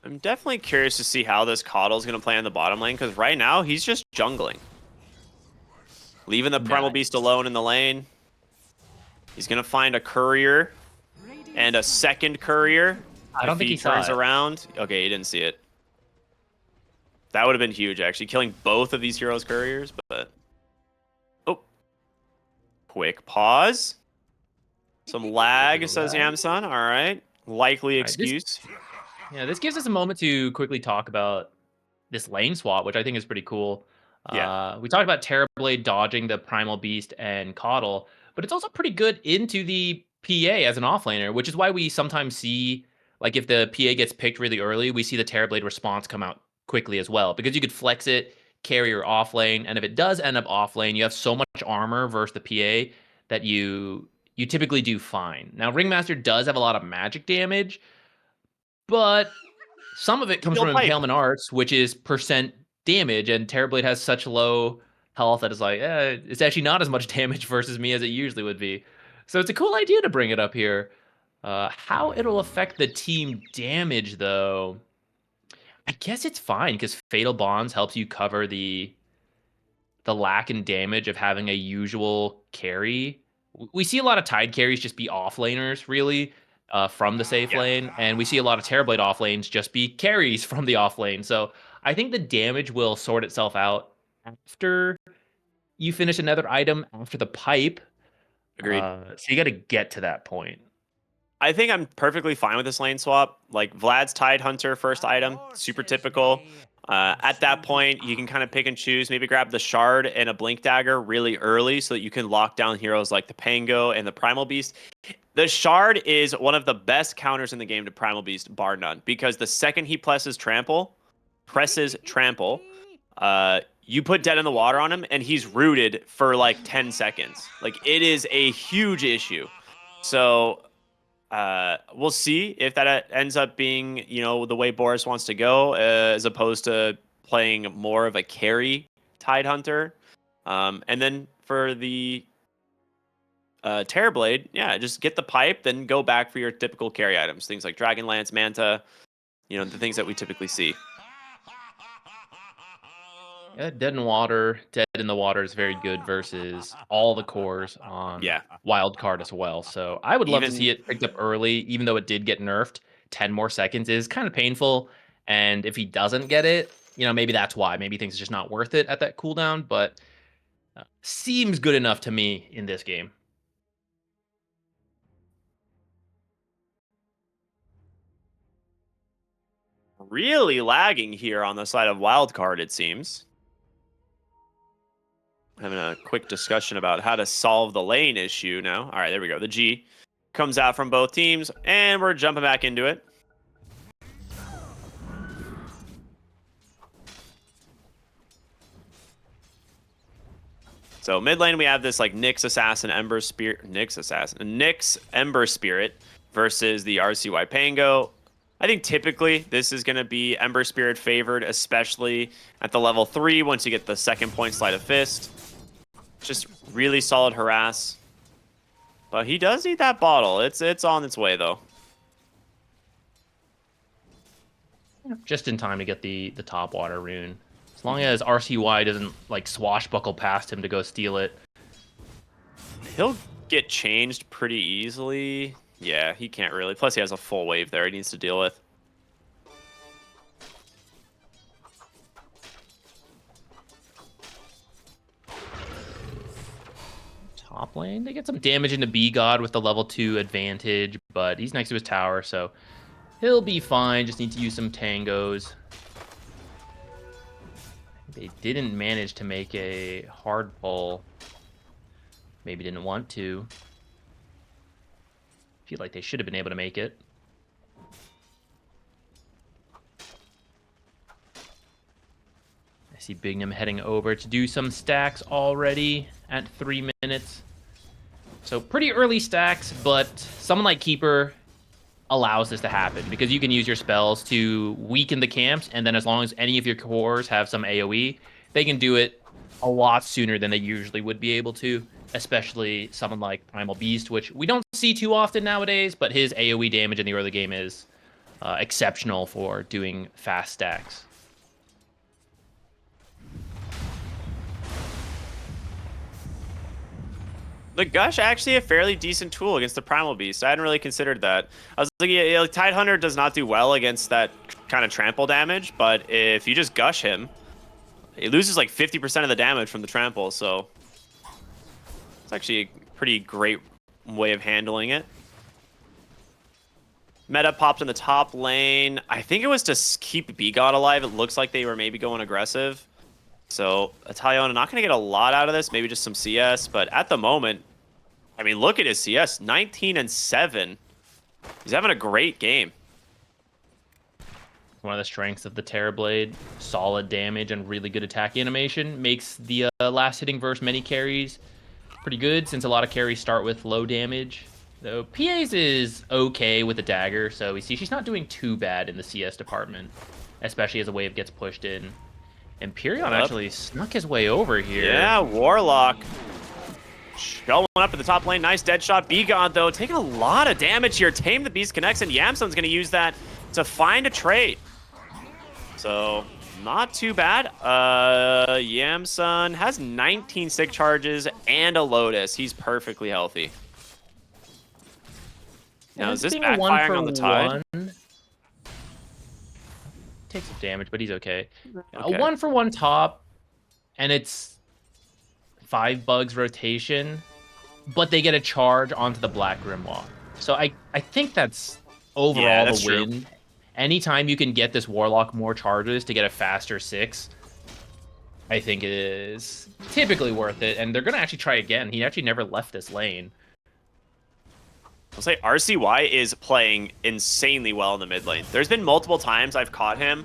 I'm definitely curious to see how this Coddle's going to play in the bottom lane, because right now he's just jungling. Leaving the Primal Beast alone in the lane. He's going to find a courier and a second courier. I don't think he turns saw it. around. Okay, he didn't see it. That would have been huge, actually, killing both of these heroes' couriers, but... Oh. Quick pause. Some lag, says Yamsun. All right. Likely excuse. Yeah, this gives us a moment to quickly talk about this lane swap, which I think is pretty cool. Yeah. We talked about Terrorblade dodging the Primal Beast and Coddle, but it's also pretty good into the PA as an offlaner, which is why we sometimes see, like, if the PA gets picked really early, we see the Terrorblade response come out quickly as well, because you could flex it, carry your offlane, and if it does end up offlane, you have so much armor versus the PA that you typically do fine. Now, Ringmaster does have a lot of magic damage, but some of it comes Still from pipe. Impalement Arts, which is percent damage, and Terrorblade has such low health that it's like, it's actually not as much damage versus me as it usually would be. So it's a cool idea to bring it up here. How it'll affect the team damage, though, I guess it's fine, because Fatal Bonds helps you cover the lack in damage of having a usual carry. We see a lot of Tide carries just be offlaners, really, from the safe lane, and we see a lot of Terrorblade offlanes just be carries from the offlane. So I think the damage will sort itself out after you finish another item after the pipe. Agreed. So you got to get to that point. I think I'm perfectly fine with this lane swap. Like, Vlad's Tidehunter first item, super typical. At that point, you can kind of pick and choose. Maybe grab the Shard and a Blink Dagger really early so that you can lock down heroes like the Pango and the Primal Beast. The Shard is one of the best counters in the game to Primal Beast, bar none, because the second he presses Trample, you put Dead in the Water on him, and he's rooted for like 10 seconds. Like, it is a huge issue. So... we'll see if that ends up being, the way Boris wants to go, as opposed to playing more of a carry Tidehunter. And then for the Terrorblade, yeah, just get the pipe, then go back for your typical carry items. Things like Dragonlance, Manta, the things that we typically see. Yeah, Dead in the Water is very good versus all the cores on Wildcard as well. So I would love to see it picked up early, even though it did get nerfed. 10 more seconds is kind of painful. And if he doesn't get it, maybe that's why. Maybe he thinks it's just not worth it at that cooldown. But seems good enough to me in this game. Really lagging here on the side of Wildcard, it seems. Having a quick discussion about how to solve the lane issue now. All right, there we go. The G comes out from both teams, and we're jumping back into it. So mid lane, we have this like Nyx Assassin Ember Spirit, Nyx Ember Spirit versus the RCY Pango. I think typically this is going to be Ember Spirit favored, especially at the level 3 once you get the second point Sleight of Fist. Just really solid harass. But he does need that bottle. It's on its way, though. Just in time to get the top water rune. As long as RCY doesn't like swashbuckle past him to go steal it. He'll get changed pretty easily. Yeah, he can't really. Plus, he has a full wave there he needs to deal with. Top lane, they get some damage into B-God with the level 2 advantage, but he's next to his tower, so he'll be fine. Just need to use some tangos. They didn't manage to make a hard pull. Maybe didn't want to. Feel like they should have been able to make it. I see Bignum heading over to do some stacks already at 3 minutes. So pretty early stacks, but someone like Keeper allows this to happen because you can use your spells to weaken the camps, and then as long as any of your cores have some AoE, they can do it a lot sooner than they usually would be able to, especially someone like Primal Beast, which we don't see too often nowadays, but his AoE damage in the early game is exceptional for doing fast stacks. The Gush actually a fairly decent tool against the Primal Beast. I hadn't really considered that. I was thinking, yeah, Tidehunter does not do well against that kind of trample damage, but if you just Gush him, he loses like 50% of the damage from the trample, so it's actually a pretty great way of handling it. Meta popped in the top lane. I think it was to keep B-God alive. It looks like they were maybe going aggressive. So Italiano not going to get a lot out of this, maybe just some CS, but at the moment, I mean, look at his CS, 19-7. He's having a great game. One of the strengths of the Terrorblade, solid damage and really good attack animation, makes the last hitting versus many carries pretty good, since a lot of carries start with low damage. Though PA's is okay with the dagger, so we see she's not doing too bad in the CS department, especially as a wave gets pushed in. Imperion actually snuck his way over here. Yeah, Warlock going up in the top lane. Nice dead shot. B-God, though, taking a lot of damage here. Tame the Beast connects, and Yamsun's going to use that to find a trade. So, not too bad. Yamsun has 19 stick charges and a Lotus. He's perfectly healthy. Now, is this backfiring on the Tide? Takes some damage, but he's okay. Okay. A 1-for-1 top, and it's 5 bugs rotation, but they get a charge onto the Black Grimoire. So I think that's overall the win. True. Anytime you can get this Warlock more charges to get a faster 6, I think it is typically worth it. And they're going to actually try again. He actually never left this lane. I'll say RCY is playing insanely well in the mid lane. There's been multiple times I've caught him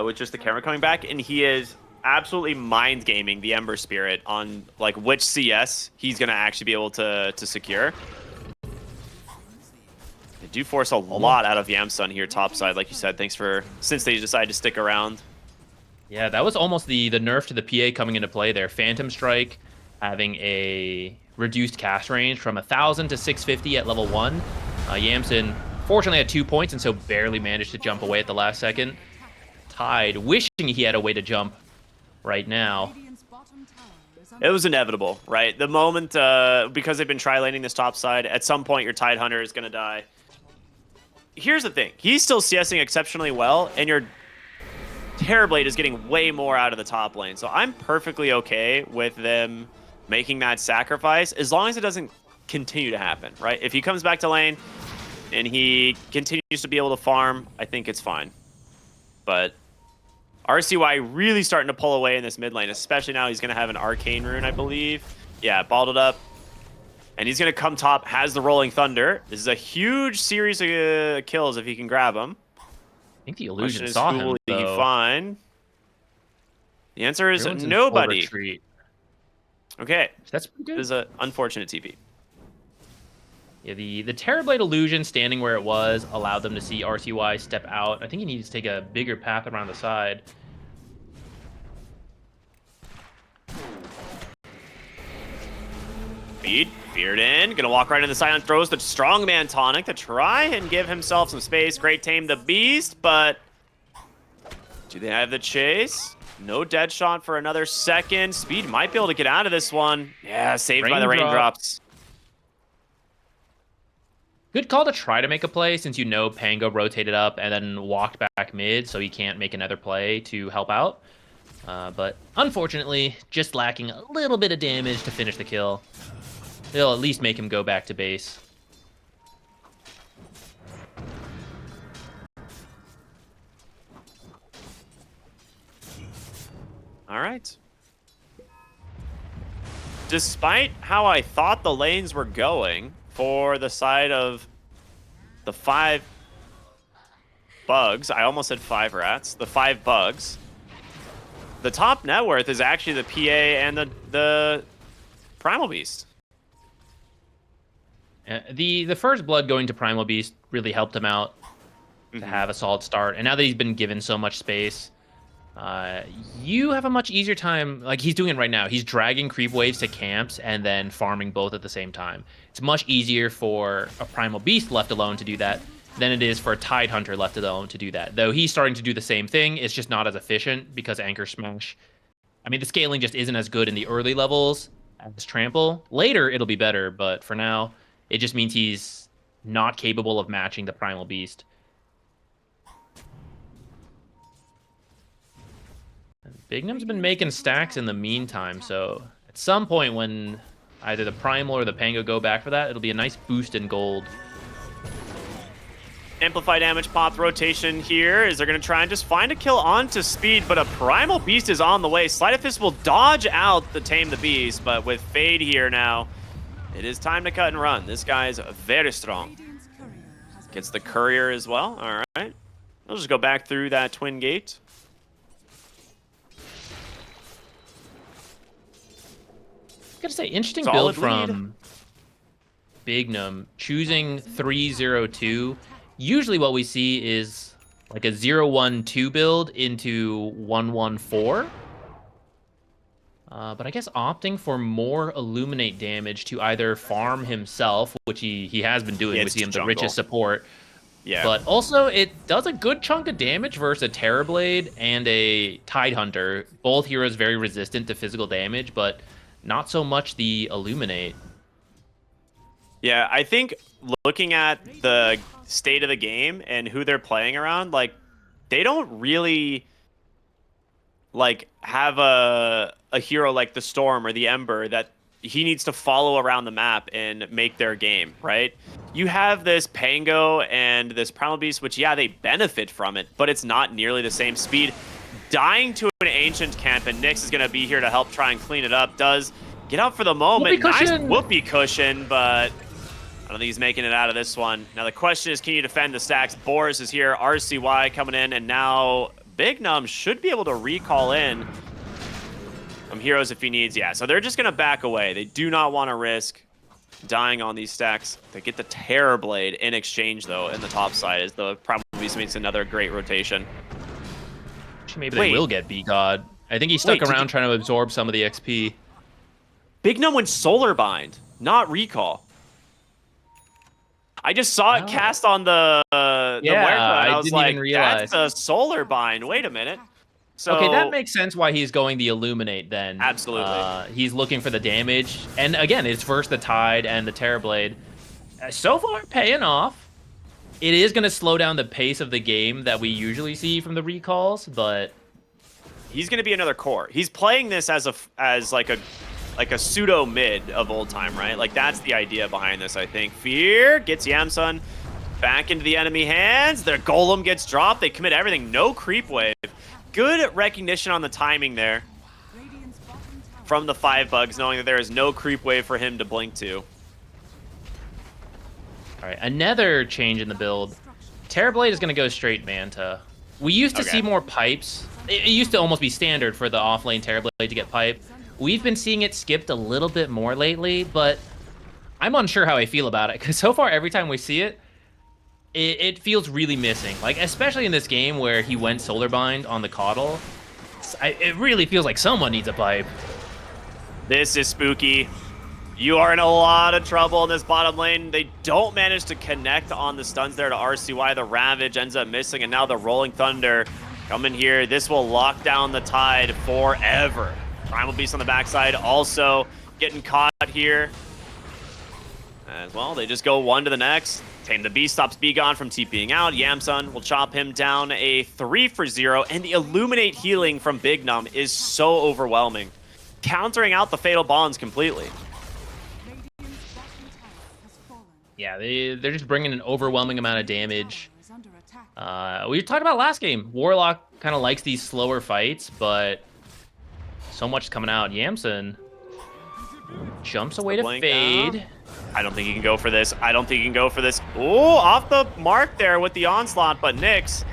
with just the camera coming back, and he is absolutely mind gaming the Ember Spirit on like which CS he's gonna actually be able to secure. They do force a lot out of Yamsun here topside, like you said. Since they decided to stick around. Yeah, that was almost the nerf to the PA coming into play there. Phantom Strike having a reduced cast range from 1,000 to 650 at level 1. Yamsun fortunately had 2 points and so barely managed to jump away at the last second. Tide wishing he had a way to jump right now. It was inevitable, right? The moment, because they've been tri-laning this top side, at some point your Tidehunter is going to die. Here's the thing. He's still CSing exceptionally well, and your Terrorblade is getting way more out of the top lane. So I'm perfectly okay with them making that sacrifice, as long as it doesn't continue to happen, right? If he comes back to lane and he continues to be able to farm, I think it's fine. But RCY really starting to pull away in this mid lane, especially now he's going to have an Arcane Rune, I believe. Yeah, balled up. And he's going to come top, has the Rolling Thunder. This is a huge series of kills if he can grab him. I think the illusion Question is, saw who him, will he though. find? The answer is Everyone's in full nobody. retreat. Okay, That's pretty good. this is an unfortunate TP. Yeah, the Terrorblade illusion standing where it was allowed them to see RCY step out. I think he needs to take a bigger path around the side. Feared in, gonna walk right in the silent throws the strongman tonic to try and give himself some space. Great tame the beast, but do they have the chase? No dead shot for another second. Speed might be able to get out of this one. Yeah, saved by the raindrops. Good call to try to make a play since you know Pango rotated up and then walked back mid, so he can't make another play to help out. But unfortunately, just lacking a little bit of damage to finish the kill. It'll at least make him go back to base. All right. Despite how I thought the lanes were going for the side of the 5 bugs, I almost said 5 rats, the 5 bugs, the top net worth is actually the PA and the Primal Beast. The first blood going to Primal Beast really helped him out to have a solid start. And now that he's been given so much space, you have a much easier time. Like he's doing it right now. He's dragging creep waves to camps and then farming both at the same time. It's much easier for a Primal Beast left alone to do that than it is for a Tide Hunter left alone to do that. Though he's starting to do the same thing. It's just not as efficient because Anchor Smash. I mean, the scaling just isn't as good in the early levels as Trample. Later, it'll be better, but for now, it just means he's not capable of matching the Primal Beast. Bignum's been making stacks in the meantime, so at some point when either the Primal or the Pango go back for that, it'll be a nice boost in gold. Amplify damage pop rotation here. Is they're going to try and just find a kill onto Speed, but a Primal Beast is on the way. Sleight of Fist will dodge out the Tame the Beast, but with Fade here now, it is time to cut and run. This guy's very strong. Gets the Courier as well. All right. I'll just go back through that Twin Gate. Gotta say, interesting Solid build from Bignum, choosing 3-0-2. Usually what we see is like a 0-1-2 build into 1-1-4. But I guess opting for more Illuminate damage to either farm himself, which he has been doing, we see him the richest support. Yeah. But also, it does a good chunk of damage versus a Terrorblade and a Tide Hunter. Both heroes very resistant to physical damage, but not so much the Illuminate. Yeah, I think looking at the state of the game and who they're playing around, like, they don't really, like, have a hero like the Storm or the Ember that he needs to follow around the map and make their game, right? You have this Pango and this Primal Beast, which, yeah, they benefit from it, but it's not nearly the same speed. Dying to an Ancient camp, and Nyx is going to be here to help try and clean it up. Does get out for the moment. Nice whoopee cushion, but I don't think he's making it out of this one. Now the question is, can you defend the stacks? Boris is here, RCY coming in, and now Bignum should be able to recall in some heroes if he needs. Yeah, so they're just going to back away. They do not want to risk dying on these stacks. They get the Terrorblade in exchange, though, in the top side, as the Primal Beast makes another great rotation. Maybe they will get B-God. I think he stuck around trying to absorb some of the XP. Bignum went Solar Bind, not Recall. I just saw it cast on the Wildcard, and I was like, that's a Solar Bind. Wait a minute. So, okay, that makes sense why he's going the Illuminate then. Absolutely. He's looking for the damage. And again, it's versus the Tide and the Terrorblade. So far, paying off. It is going to slow down the pace of the game that we usually see from the recalls, but he's going to be another core. He's playing this as like a like a pseudo mid of old time, right? Like that's the idea behind this, I think. Fear gets Yamsun back into the enemy hands. Their golem gets dropped. They commit everything. No creep wave. Good recognition on the timing there from the 5 bugs, knowing that there is no creep wave for him to blink to. All right, another change in the build. Terrorblade is going to go straight Manta. We used to see more pipes. It used to almost be standard for the offlane Terrorblade to get pipe. We've been seeing it skipped a little bit more lately, but I'm unsure how I feel about it, because so far every time we see it, it feels really missing. Like, especially in this game where he went Solar Bind on the Coddle, it really feels like someone needs a pipe. This is spooky. You are in a lot of trouble in this bottom lane. They don't manage to connect on the stuns there to RCY. The Ravage ends up missing, and now the Rolling Thunder coming here. This will lock down the tide forever. Primal Beast on the backside also getting caught here. As well, they just go one to the next. Tame the Beast stops Begon from TPing out. Yamsun will chop him down a 3 for 0, and the Illuminate healing from Big Num is so overwhelming, countering out the Fatal Bonds completely. Yeah, they're just bringing an overwhelming amount of damage. We talked about last game. Warlock kind of likes these slower fights, but so much coming out. Yamsun jumps away to fade. Out. I don't think he can go for this. I don't think he can go for this. Ooh, off the mark there with the onslaught, but Nyx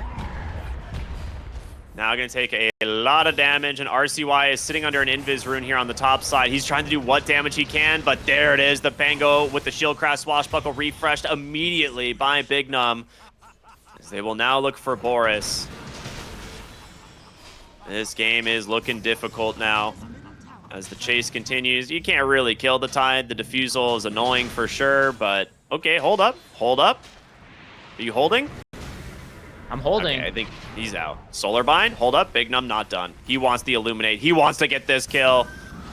now going to take a lot of damage, and RCY is sitting under an Invis rune here on the top side. He's trying to do what damage he can, but there it is. The Pango with the Shieldcraft Swashbuckle refreshed immediately by Big Num, as they will now look for Boris. This game is looking difficult now as the chase continues. You can't really kill the Tide. The Diffusal is annoying for sure, but okay, hold up. Hold up. Are you holding? I'm holding. Okay, I think he's out. Solar Bind, hold up. Big Num not done. He wants the Illuminate. He wants to get this kill.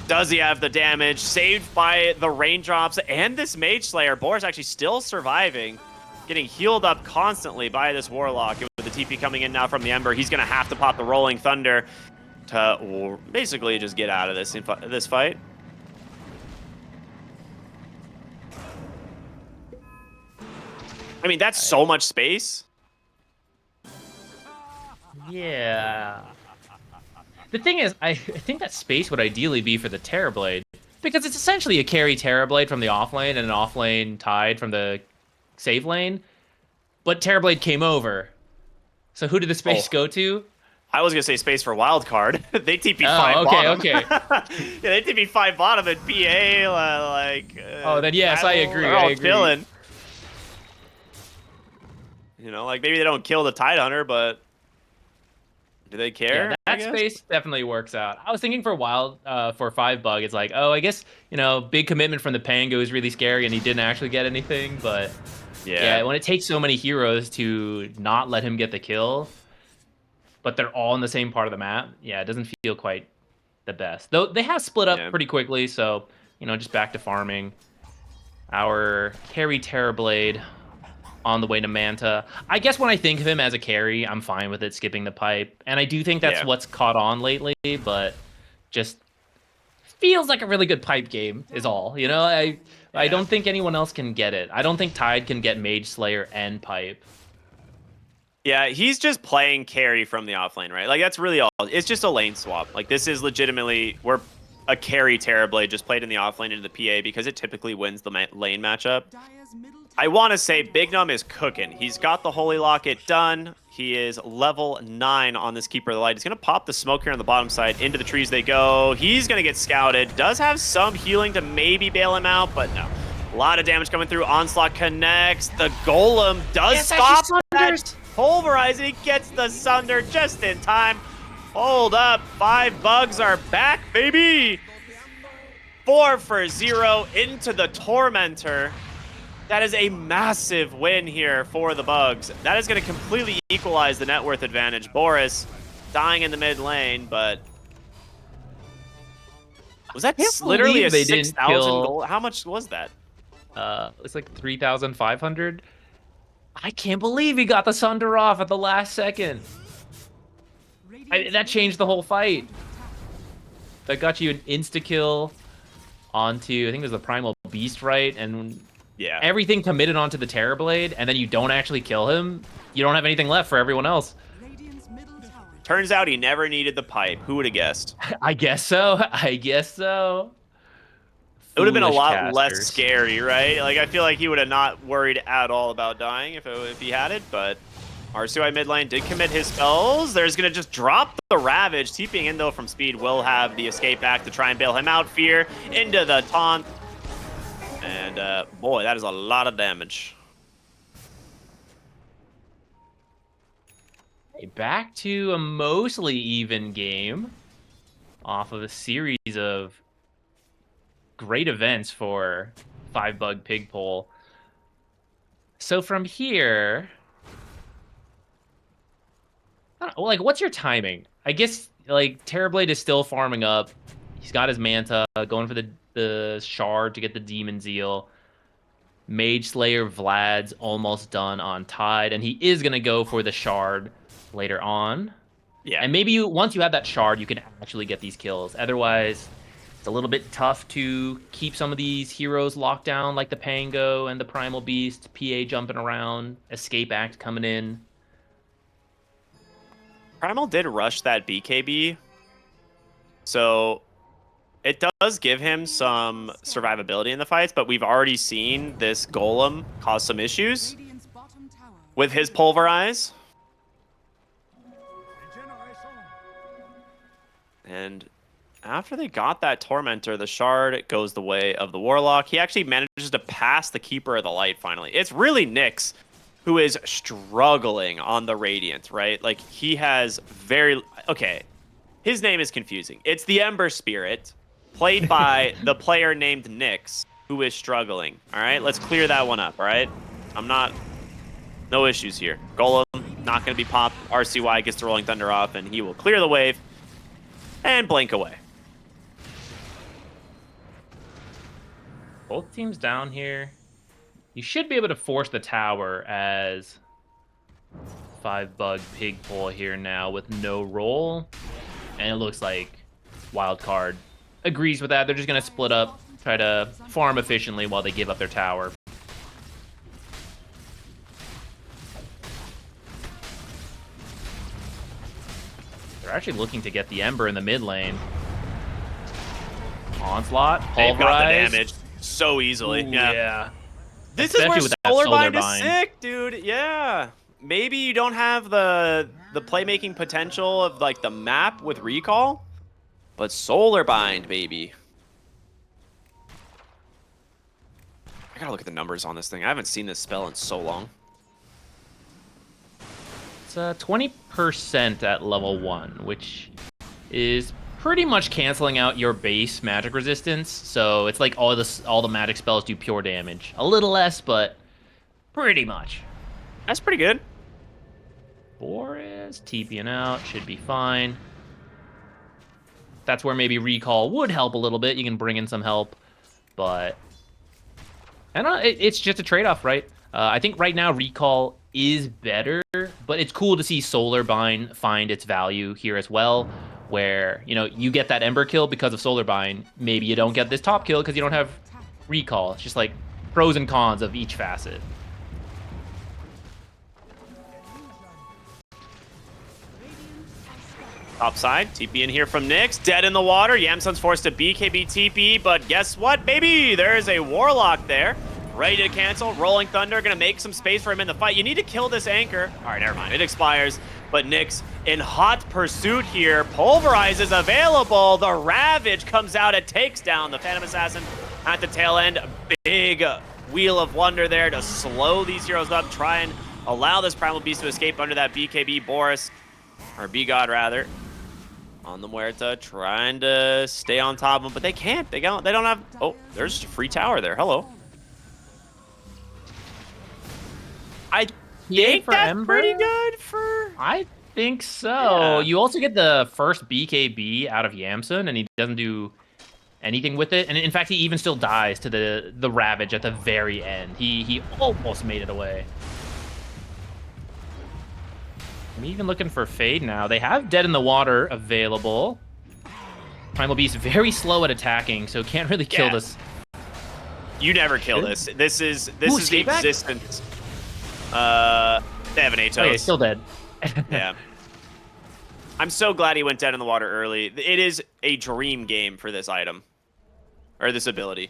Does he have the damage? Saved by the raindrops and this Mage Slayer. Boris actually still surviving, getting healed up constantly by this Warlock. With the TP coming in now from the Ember, he's going to have to pop the Rolling Thunder to basically just get out of this fight. I mean, that's so much space. Yeah. The thing is, I think that space would ideally be for the Terrorblade, because it's essentially a carry Terrorblade from the offlane and an offlane Tide from the save lane. But Terrorblade came over. So who did the space go to? I was gonna say space for Wildcard. They TP 5 bottom. Okay. Yeah, they TP 5 bottom and PA like. Oh, then yes, I agree. I agree. Chilling. You know, like maybe they don't kill the Tide Hunter, but do they care? Yeah, that space definitely works out. I was thinking for a while, for 5 Bug, it's like, oh, I guess, you know, big commitment from the Pango is really scary, and he didn't actually get anything. But yeah, when it takes so many heroes to not let him get the kill, but they're all in the same part of the map, yeah, it doesn't feel quite the best. Though they have split up pretty quickly, so, you know, just back to farming. Our carry Terrorblade on the way to Manta. I guess when I think of him as a carry, I'm fine with it skipping the pipe. And I do think that's what's caught on lately, but just feels like a really good pipe game is all. You know, I don't think anyone else can get it. I don't think Tide can get Mage Slayer and pipe. Yeah, he's just playing carry from the offlane, right? Like, that's really all. It's just a lane swap. Like, this is legitimately where a carry Terrorblade just played in the offlane into the PA because it typically wins the lane matchup. I want to say Big Num is cooking. He's got the Holy Locket done. He is level 9 on this Keeper of the Light. He's going to pop the smoke here on the bottom side. Into the trees they go. He's going to get scouted. Does have some healing to maybe bail him out, but no. A lot of damage coming through. Onslaught connects. The Golem does stop that Pulverize. He gets the Sunder just in time. Hold up. 5 bugs are back, baby. 4 for 0 into the Tormentor. That is a massive win here for the Bugs. That is going to completely equalize the net worth advantage. Boris dying in the mid lane, but was that literally a 6,000 goal? How much was that? It's like 3,500. I can't believe he got the Sunder off at the last second. That changed the whole fight. That got you an insta-kill. onto, I think there's the Primal Beast, right? And Yeah. everything committed onto the Terrorblade, and then you don't actually kill him, you don't have anything left for everyone else. Radiant's middle tower. Turns out he never needed the pipe. Who would have guessed? I guess so. I guess so. It would have been a Foolish lot less casters. scary, right? Like, I feel like he would have not worried at all about dying if he had it, but RCY mid lane did commit his spells. There's going to just drop the Ravage. TPing in, though, from speed will have the escape back to try and bail him out. Fear into the taunt. And, boy, that is a lot of damage. Back to a mostly even game off of a series of great events for 5BUGPIGPOLE. So from here, I don't know, like, what's your timing? I guess, like, Terrorblade is still farming up. He's got his Manta, going for the Shard to get the Demon Zeal. Mage Slayer Vlad's almost done on Tide, and he is going to go for the Shard later on. Yeah. And maybe once you have that Shard, you can actually get these kills. Otherwise, it's a little bit tough to keep some of these heroes locked down, like the Pango and the Primal Beast, PA jumping around, Escape Act coming in. Primal did rush that BKB, so it does give him some survivability in the fights, but we've already seen this Golem cause some issues Radiant's bottom tower. with his Pulverize. And after they got that Tormentor, the Shard goes the way of the Warlock. He actually manages to pass the Keeper of the Light finally. It's really Nyx who is struggling on the Radiant, right? Like, he has very... Okay, his name is confusing. It's the Ember Spirit, played by the player named Nyx, who is struggling. All right, let's clear that one up, all right? No issues here. Golem, not going to be popped. RCY gets the Rolling Thunder off, and he will clear the wave and blink away. Both teams down here. You should be able to force the tower as 5BUGPIGPOLE here now with no roll. And it looks like Wildcard agrees with that. They're just going to split up, try to farm efficiently while they give up their tower. They're actually looking to get the Ember in the mid lane. Onslaught, They've got the Pulverize. damage so easily. Ooh, yeah. This Especially is where with that Solar Solar Bind is Bind. sick, dude. Yeah. Maybe you don't have the playmaking potential of, like, the map with Recall, but Solar Bind, baby. I gotta look at the numbers on this thing. I haven't seen this spell in so long. It's 20% at level 1, which is pretty much canceling out your base magic resistance. So it's like all the magic spells do pure damage. A little less, but pretty much. That's pretty good. Boris TPing out, should be fine. That's where maybe Recall would help a little bit. You can bring in some help, but it's just a trade-off, right? I think right now Recall is better, but it's cool to see Solar Bind find its value here as well, where, you know, you get that Ember kill because of Solar Bind. Maybe you don't get this top kill because you don't have Recall. It's just like pros and cons of each facet. Top side, TP in here from Nyx. Dead in the water. Yamsun's forced to BKB TP, but guess what, baby? There is a Warlock there. Ready to cancel. Rolling Thunder, gonna make some space for him in the fight. You need to kill this anchor. All right, never mind. It expires, but Nyx in hot pursuit here. Pulverize is available. The Ravage comes out. It takes down the Phantom Assassin at the tail end. Big Wheel of Wonder there to slow these heroes up, try and allow this Primal Beast to escape under that BKB. Boris, or B-God rather, on the Muerta, trying to stay on top of them, but they can't. They don't have... Oh, there's a free tower there. Hello. I think for that's Ember? pretty good for... I think so. Yeah. You also get the first BKB out of Yamsun, and he doesn't do anything with it. And in fact, he even still dies to the Ravage at the very end. He almost made it away. I'm even looking for Fade now. They have Dead in the Water available. Primal Beast very slow at attacking, so can't really kill this. You never kill this. This is the escape back? existence. They have an Atos. Okay, still dead. Yeah. I'm so glad he went dead in the water early. It is a dream game for this item. Or this ability.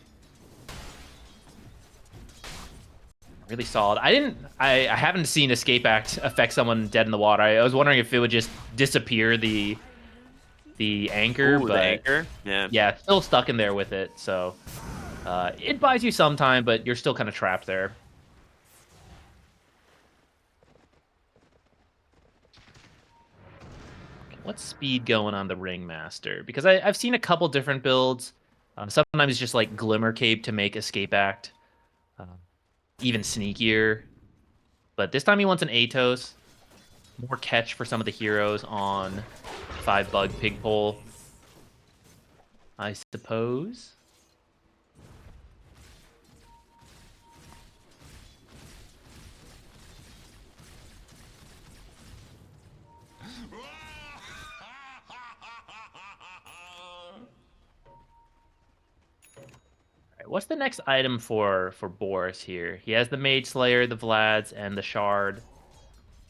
Really solid. I haven't seen Escape Act affect someone dead in the water. I was wondering if it would just disappear the anchor, Ooh, but the anchor? Yeah. yeah, still stuck in there with it. So it buys you some time, but you're still kind of trapped there. Okay, what's speed going on the Ringmaster? Because I've seen a couple different builds. Sometimes it's just like Glimmer Cape to make Escape Act even sneakier. But this time he wants an Atos. More catch for some of the heroes on 5BUGPIGPOLE, I suppose. What's the next item for Boris here? He has the Mage Slayer, the Vlads, and the Shard.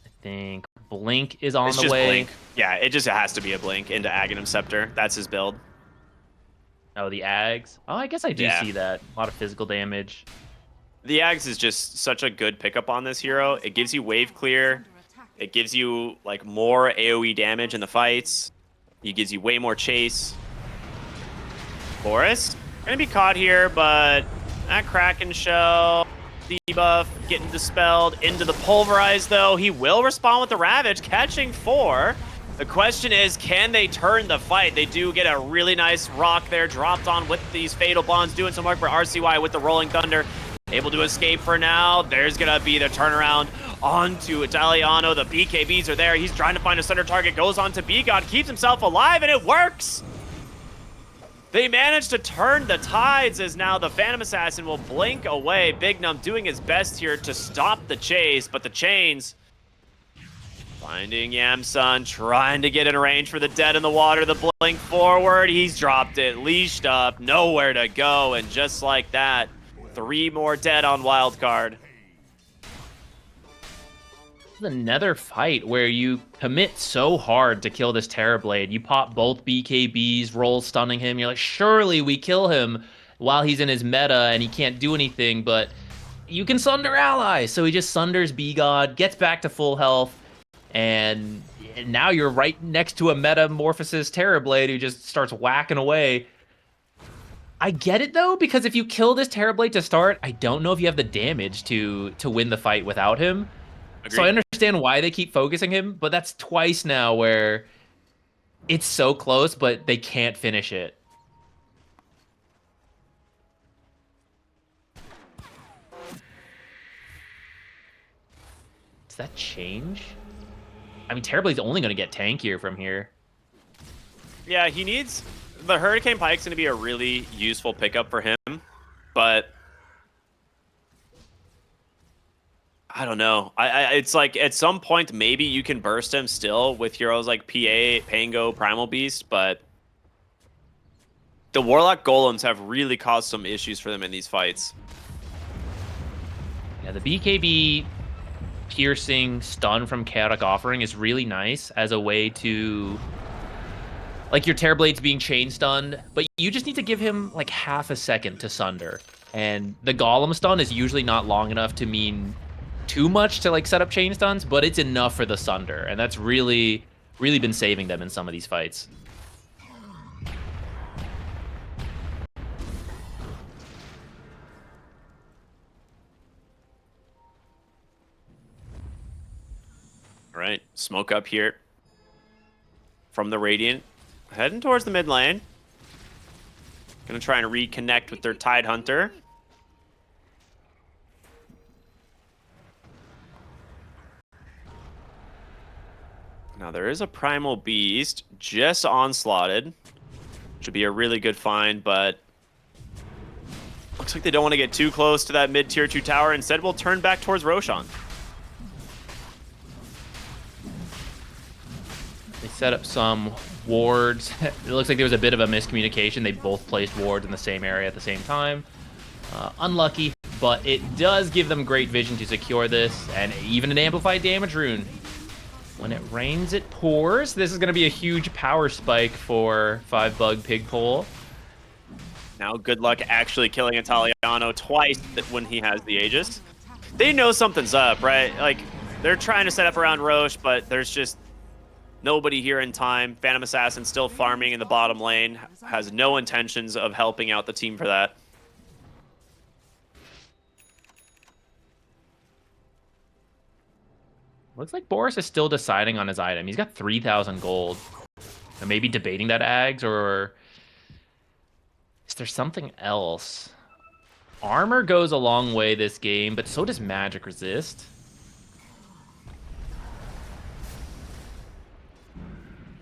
I think Blink is on It's the just way. Blink. Yeah, it just has to be a Blink into Aghanim Scepter. That's his build. Oh, the Ags. Oh, I guess I do see that. A lot of physical damage. The Ags is just such a good pickup on this hero. It gives you wave clear. It gives you like more AoE damage in the fights. It gives you way more chase. Boris gonna be caught here, but that Kraken Shell debuff getting dispelled into the Pulverize though. He will respond with the Ravage, catching 4. The question is, can they turn the fight? They do get a really nice rock there dropped on with these Fatal Bonds, doing some work for RCY with the Rolling Thunder. Able to escape for now. There's gonna be the turnaround onto Italiano. The BKBs are there. He's trying to find a center target, goes on to B-God, keeps himself alive, and it works! They managed to turn the tides as now the Phantom Assassin will blink away. Big Num doing his best here to stop the chase, but the chains finding Yamsun, trying to get in range for the dead in the water. The blink forward, he's dropped it, leashed up, nowhere to go, and just like that, 3 more dead on Wildcard. Another fight where you commit so hard to kill this Terrorblade. You pop both BKBs, roll stunning him. You're like, surely we kill him while he's in his meta and he can't do anything, but you can sunder allies. So he just sunders B-God, gets back to full health, and now you're right next to a Metamorphosis Terrorblade who just starts whacking away. I get it though, because if you kill this Terrorblade to start, I don't know if you have the damage to win the fight without him. Agreed. So I understand why they keep focusing him, but that's twice now where it's so close, but they can't finish it. Does that change? I mean, Terrorblade's only going to get tankier from here. Yeah, he needs... The Hurricane Pike's going to be a really useful pickup for him, but... I don't know. It's like at some point maybe you can burst him still with heroes like PA, Pango, Primal Beast, but the Warlock Golems have really caused some issues for them in these fights. Yeah, the BKB piercing stun from Chaotic Offering is really nice as a way to... Like, your Terrorblade's being chain stunned, but you just need to give him like half a second to sunder. And the Golem stun is usually not long enough to mean too much to like set up chain stuns, but it's enough for the sunder, and that's really been saving them in some of these fights. All right, smoke up here from the Radiant, heading towards the mid lane. Gonna try and reconnect with their Tide Hunter. Now there is a Primal Beast just onslaughted, which would be a really good find, but looks like they don't want to get too close to that mid tier 2 tower. Instead, we'll turn back towards Roshan. They set up some wards. It looks like there was a bit of a miscommunication. They both placed wards in the same area at the same time. Unlucky, but it does give them great vision to secure this, and even an amplified damage rune. When it rains, it pours. This is going to be a huge power spike for 5BUGPIGPOLE. Now, good luck actually killing Italiano twice when he has the Aegis. They know something's up, right? Like, they're trying to set up around Roche, but there's just nobody here in time. Phantom Assassin still farming in the bottom lane. Has no intentions of helping out the team for that. Looks like Boris is still deciding on his item. He's got 3,000 gold. And maybe debating that Ags, or is there something else? Armor goes a long way this game, but so does magic resist.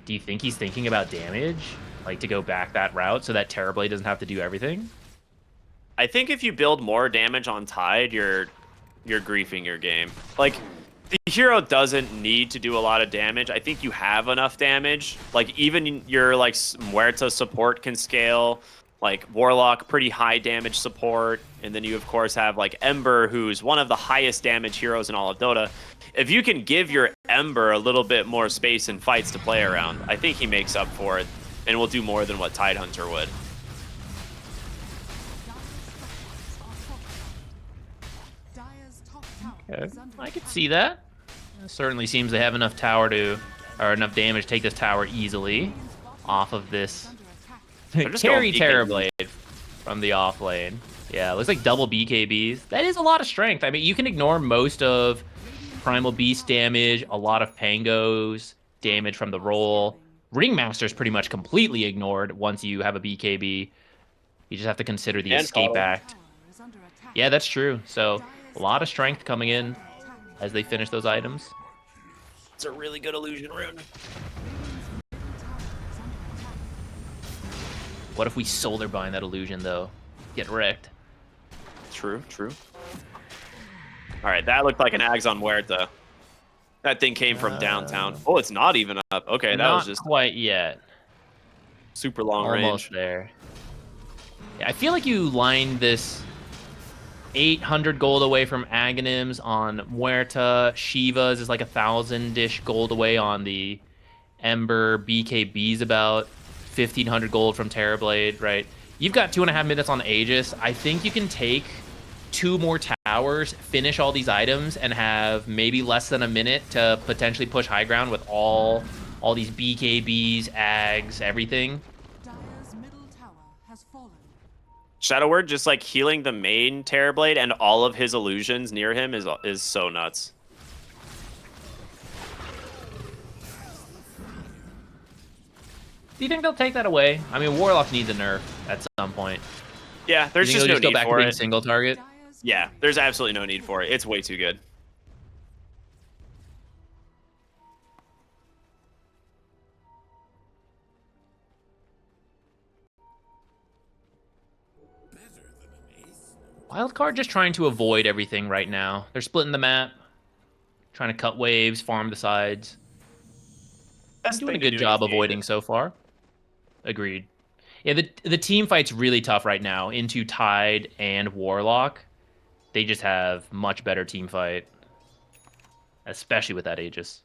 Do you think he's thinking about damage? Like to go back that route so that Terrorblade doesn't have to do everything? I think if you build more damage on Tide, you're griefing your game. Like, the hero doesn't need to do a lot of damage. I think you have enough damage. Like, even your, like, Muerta support can scale. Like, Warlock, pretty high damage support. And then you, of course, have, like, Ember, who's one of the highest damage heroes in all of Dota. If you can give your Ember a little bit more space and fights to play around, I think he makes up for it and will do more than what Tidehunter would. Okay. I could see that. It certainly seems they have enough tower to, or enough damage to take this tower easily off of this. Carry Terrorblade from the off lane. Yeah, it looks like double BKBs. That is a lot of strength. I mean, you can ignore most of Primal Beast damage, a lot of Pango's damage from the roll. Ringmaster's pretty much completely ignored once you have a BKB. You just have to consider the escape act. Yeah, that's true. So a lot of strength coming in as they finish those items. It's a really good illusion rune. What if we solar bind that illusion, though? Get wrecked. True, true. All right, that looked like an Ags on Muerta. That thing came from downtown. Oh, it's not even up. Okay, that was just quite yet. Super long range. Almost there. Yeah, I feel like you lined this 800 gold away from Aghanims on Muerta. Shiva's is like 1,000-ish gold away on the Ember. BKB's about 1,500 gold from Terrorblade, right? You've got 2.5 minutes on the Aegis. I think you can take 2 more towers, finish all these items, and have maybe less than a minute to potentially push high ground with all these BKBs, Ags, everything. Dire's middle tower has fallen. Shadow Word just like healing the main Terrorblade and all of his illusions near him is so nuts. Do you think they'll take that away? I mean, Warlock needs a nerf at some point. Yeah, there's just no go need back for to being it. single target. Yeah, there's absolutely no need for it. It's way too good. Wildcard just trying to avoid everything right now. They're splitting the map, trying to cut waves, farm the sides. Doing a good job avoiding so far. Agreed. Yeah, the team fight's really tough right now into Tide and Warlock. They just have much better team fight, especially with that Aegis.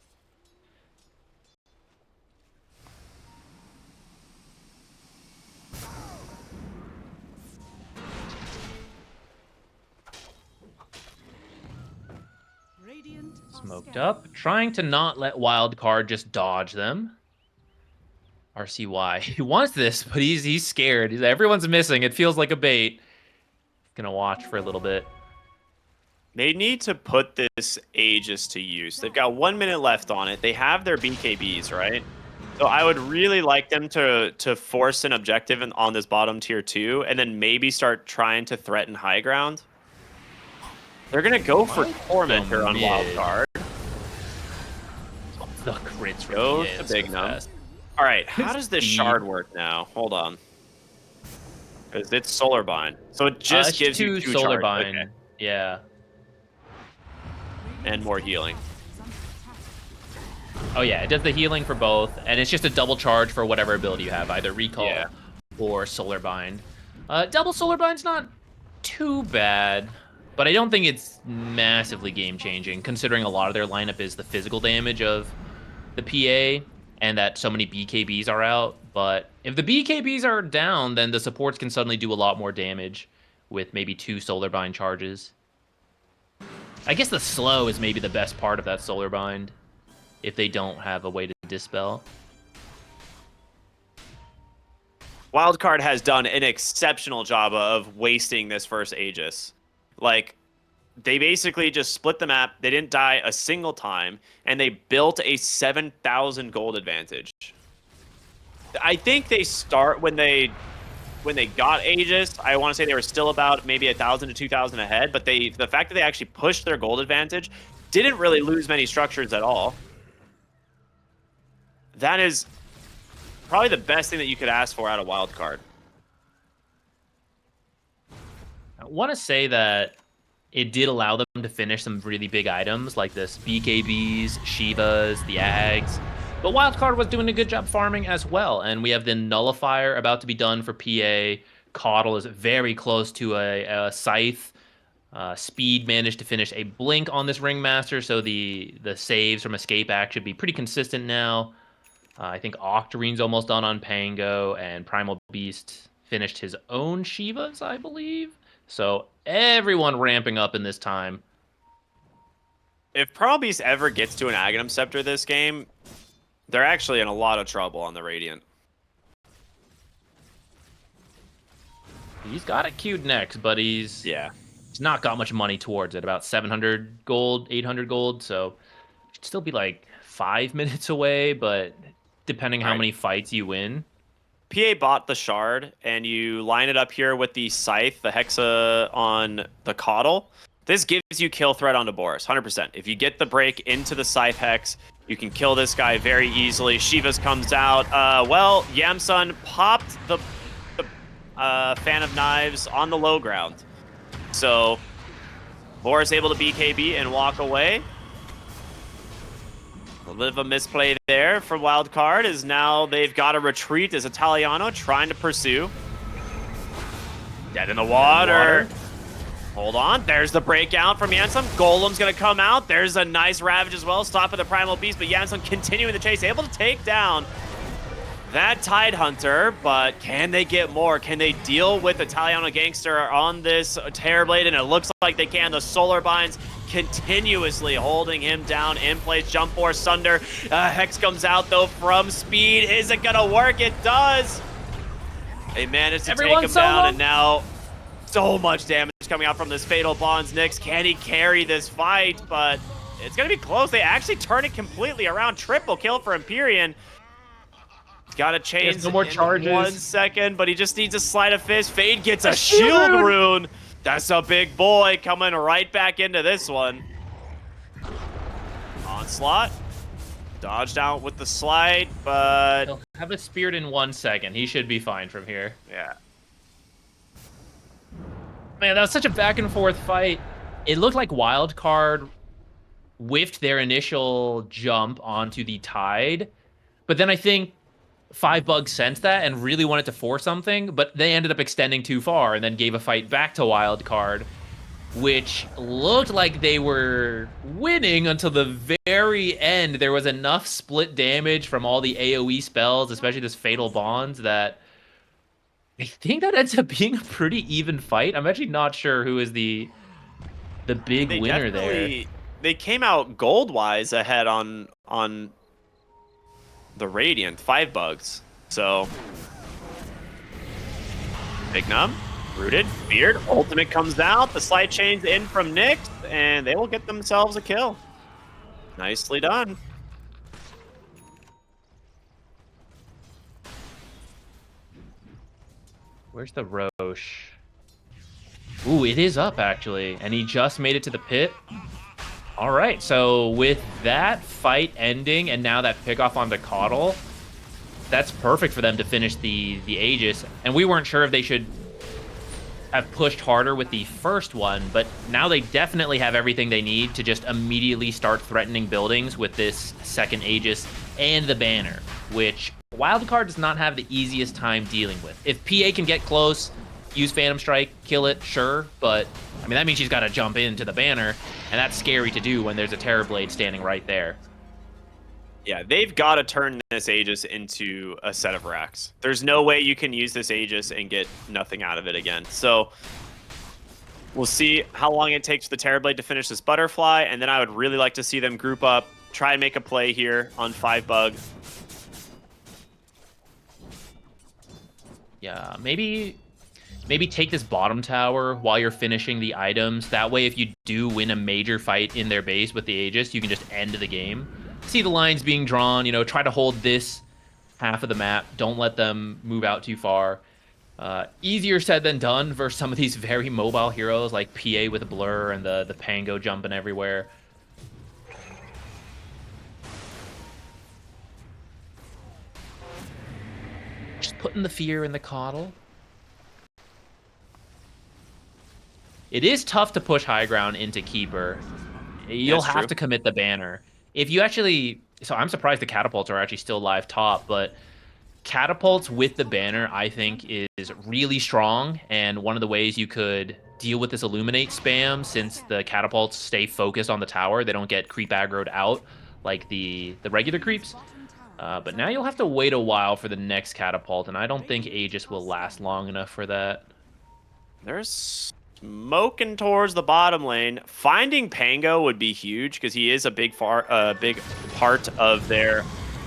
Smoked up, trying to not let Wildcard just dodge them. RCY, he wants this, but he's scared. Everyone's missing. It feels like a bait. Gonna watch for a little bit. They need to put this Aegis to use. They've got 1 minute left on it. They have their BKBs, right? So I would really like them to force an objective on this bottom tier 2, and then maybe start trying to threaten high ground. They're gonna go for Tormentor on Wildcard. The crits from Go to Big Num. All right, how does this shard work now? Hold on. Because it's Solar Bind. So it just gives you 2 Solar charge. Bind. Okay. Yeah. And more healing. Oh yeah, it does the healing for both, and it's just a double charge for whatever ability you have, either Recall Yeah. or Solar Bind. Double Solar Bind's not too bad, but I don't think it's massively game-changing, considering a lot of their lineup is the physical damage of the PA, and that so many BKBs are out. But if the BKBs are down, then the supports can suddenly do a lot more damage with maybe 2 Solar Bind charges. I guess the slow is maybe the best part of that Solar Bind, if they don't have a way to dispel. Wildcard has done an exceptional job of wasting this first Aegis. Like, they basically just split the map. They didn't die a single time, and they built a 7,000 gold advantage. I think they start when they got Aegis. I want to say they were still about maybe 1,000 to 2,000 ahead, but the fact that they actually pushed their gold advantage didn't really lose many structures at all. That is probably the best thing that you could ask for out of Wildcard. I want to say that it did allow them to finish some really big items like this BKBs, Shivas, the Ags. But Wildcard was doing a good job farming as well. And we have the Nullifier about to be done for PA. Coddle is very close to a Scythe. Speed managed to finish a Blink on this Ringmaster, so the saves from Escape Act should be pretty consistent now. I think Octarine's almost done on Pango, and Primal Beast finished his own Shivas, I believe. So everyone ramping up in this time. If Primal Beast ever gets to an Aghanim Scepter this game, they're actually in a lot of trouble on the Radiant. He's got it queued next, but he's not got much money towards it. About 700 gold, 800 gold, so should still be like 5 minutes away, but depending how many fights you win. PA bought the Shard, and you line it up here with the Scythe, the Hexa on the Coddle. This gives you kill threat onto Boris, 100%. If you get the break into the Scythe Hex, you can kill this guy very easily. Shivas comes out. Well, Yamsun popped the Fan of Knives on the low ground. So, Boris able to BKB and walk away. A bit of a misplay there for Wildcard, is now they've got to retreat as Italiano trying to pursue. Dead in the water. Hold on, there's the breakout from Yansum. Golem's gonna come out. There's a nice Ravage as well, stopping the Primal Beast, but Yansum continuing the chase, able to take down that Tidehunter, but can they get more? Can they deal with Italiano Gangster on this Terrorblade? And it looks like they can. The Solar Binds continuously holding him down in place. Jump Force Sunder. Hex comes out though from Speed. Is it gonna work? It does. They managed to take him down, and now so much damage coming out from this Fatal Bonds. Nyx, can he carry this fight? But it's gonna be close. They actually turn it completely around. Triple kill for Empyrean. He's got to change no more charges. 1 second, but he just needs a Sleight of Fist. Fade gets a shield rune. That's a big boy coming right back into this one. Onslaught. Dodged out with the slide, but He'll have a Spirit in 1 second. He should be fine from here. yeah. Man, that was such a back and forth fight. It looked like Wildcard whiffed their initial jump onto the Tide, but then I think 5BUG sensed that and really wanted to force something, but they ended up extending too far and then gave a fight back to Wildcard, which looked like they were winning until the very end. There was enough split damage from all the AoE spells, especially this Fatal Bonds, that I think that ends up being a pretty even fight. I'm actually not sure who is the big winner there. They came out gold-wise ahead on the Radiant, 5BUGs. So, Big Num, Rooted, Beard, Ultimate comes out, the slide chains in from Nyx, and they will get themselves a kill. Nicely done. Where's the Roche? Ooh, it is up, actually, and he just made it to the pit. All right, so with that fight ending and now that pickoff on the Coddle, that's perfect for them to finish the Aegis. And we weren't sure if they should have pushed harder with the first one, but now they definitely have everything they need to just immediately start threatening buildings with this second Aegis and the banner, which Wildcard does not have the easiest time dealing with. If PA can get close, use Phantom Strike, kill it, sure, but I mean that means she's got to jump into the banner, and that's scary to do when there's a Terrorblade standing right there. Yeah, they've got to turn this Aegis into a set of racks. There's no way you can use this Aegis and get nothing out of it again. So we'll see how long it takes for the Terrorblade to finish this Butterfly, and then I would really like to see them group up, try and make a play here on 5BUG. Yeah, maybe take this bottom tower while you're finishing the items. That way, if you do win a major fight in their base with the Aegis, you can just end the game. See the lines being drawn, you know, try to hold this half of the map. Don't let them move out too far. Easier said than done versus some of these very mobile heroes like PA with a blur and the Pango jumping everywhere. Just putting the fear in the coddle. It is tough to push high ground into Keeper. You'll have to commit the banner. If you actually... So I'm surprised the catapults are actually still live top, but catapults with the banner, I think, is really strong, and one of the ways you could deal with this Illuminate spam, since the catapults stay focused on the tower, they don't get creep aggroed out like the regular creeps. But now you'll have to wait a while for the next catapult, and I don't think Aegis will last long enough for that. There's smoking towards the bottom lane. Finding Pango would be huge because he is a big part of their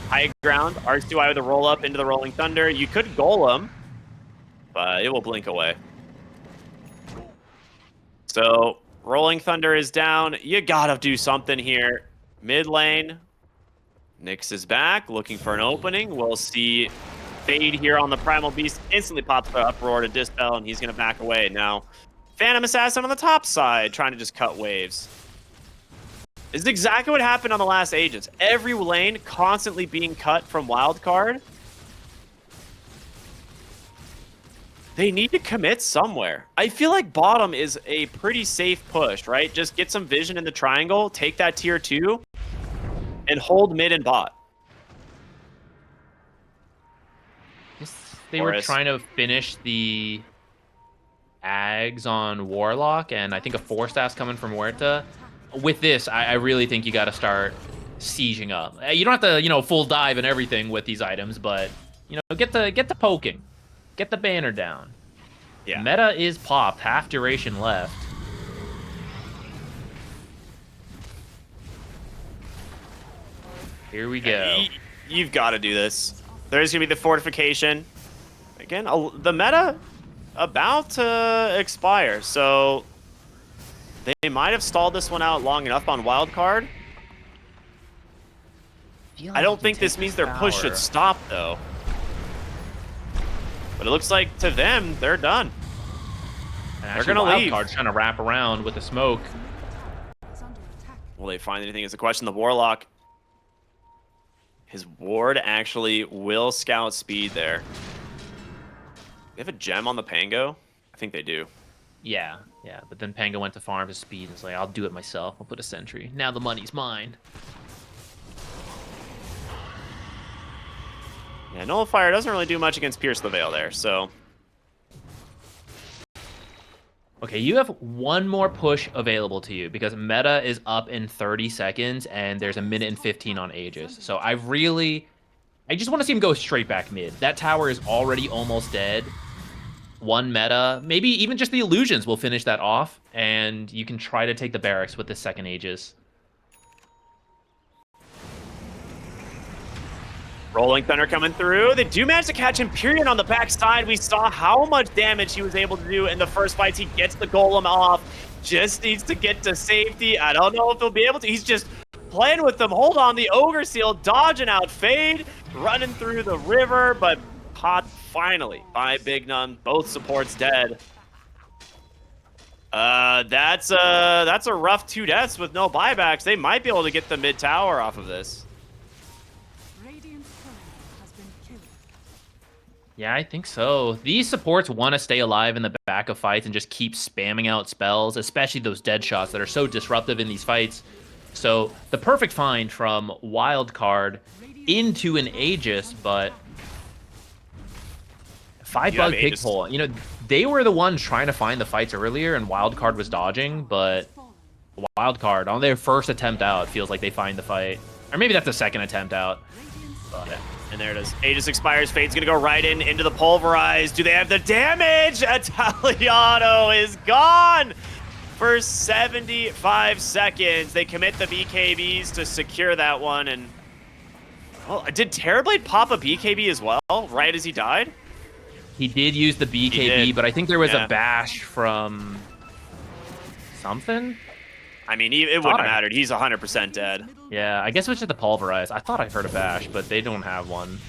high ground. R2I with a roll up into the Rolling Thunder. You could Golem, but it will blink away. So Rolling Thunder is down. You gotta do something here. Mid lane. Nyx is back, looking for an opening. We'll see Fade here on the Primal Beast. Instantly pops the Uproar to Dispel, and he's gonna back away. Now, Phantom Assassin on the top side, trying to just cut waves. This is exactly what happened on the last Aegis. Every lane constantly being cut from Wildcard. They need to commit somewhere. I feel like bottom is a pretty safe push, right? Just get some vision in the triangle, take that tier 2, and hold mid and bot. They were trying to finish the Ags on Warlock, and I think a 4-staff's coming from Huerta. With this, I really think you got to start sieging up. You don't have to, you know, full dive and everything with these items, but you know, get the poking, get the banner down. Yeah. Meta is popped, half duration left. Here we go. You've got to do this. There's gonna be the fortification. Again, the meta about to expire, so they might have stalled this one out long enough on Wildcard. I don't think this means their push should stop, though. But it looks like to them, they're done. They're going to leave. Wildcard's trying to wrap around with the smoke. Will they find anything is the question. The Warlock, his ward actually will scout speed there. They have a gem on the Pango? I think they do. Yeah, but then Pango went to farm his speed and was like, I'll do it myself. I'll put a sentry. Now the money's mine. Yeah, Nullifier doesn't really do much against Pierce the Veil there, so... Okay, you have one more push available to you because meta is up in 30 seconds and there's a minute and 15 on Aegis. So I just want to see him go straight back mid. That tower is already almost dead. One meta, maybe even just the illusions will finish that off, and you can try to take the barracks with the second Aegis. Rolling Thunder coming through. They do manage to catch Empyrean on the backside. We saw how much damage he was able to do in the first fights. He gets the Golem off. Just needs to get to safety. I don't know if he'll be able to. He's just playing with them. Hold on, the Ogre Seal dodging out Fade, running through the river, but caught finally by Big Nun. Both supports dead. That's a rough 2 deaths with no buybacks. They might be able to get the mid tower off of this. Yeah, I think so. These supports want to stay alive in the back of fights and just keep spamming out spells, especially those dead shots that are so disruptive in these fights. So the perfect find from Wildcard into an Aegis, but 5BUGPIGPOLE, you know, they were the ones trying to find the fights earlier, and Wildcard was dodging, but Wildcard, on their first attempt out, feels like they find the fight. Or maybe that's the second attempt out. But, and there it is. Aegis expires. Fade's gonna go right into the pulverize. Do they have the damage? Italiano is gone for 75 seconds. They commit the BKBs to secure that one. And well, did Terrorblade pop a BKB as well, right as he died? he did use the BKB, but I think there was a bash from something. I mean, it wouldn't have mattered. He's 100% dead. Yeah, I guess it was just the pulverize. I thought I heard a bash, but they don't have one.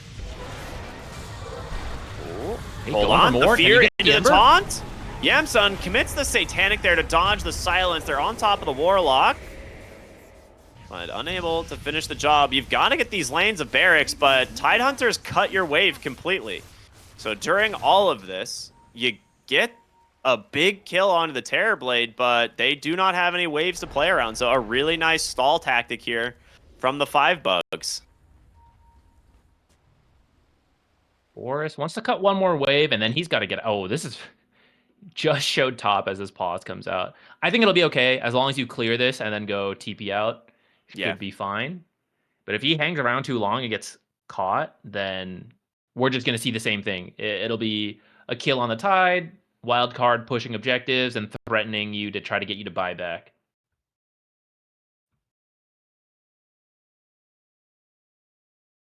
Hey, hold on, the fear into the taunt. Yamsun commits the satanic there to dodge the silence. They're on top of the warlock, but unable to finish the job. You've got to get these lanes of barracks, but Tidehunters cut your wave completely. So during all of this, you get a big kill onto the Terrorblade, but they do not have any waves to play around. So a really nice stall tactic here from the 5BUGs. Boris wants to cut one more wave, and then he's got to get... Oh, this is... Just showed top as his pause comes out. I think it'll be okay as long as you clear this and then go TP out. Should be fine. But if he hangs around too long and gets caught, then we're just going to see the same thing. It'll be a kill on the Tide, Wildcard pushing objectives and threatening you to try to get you to buy back.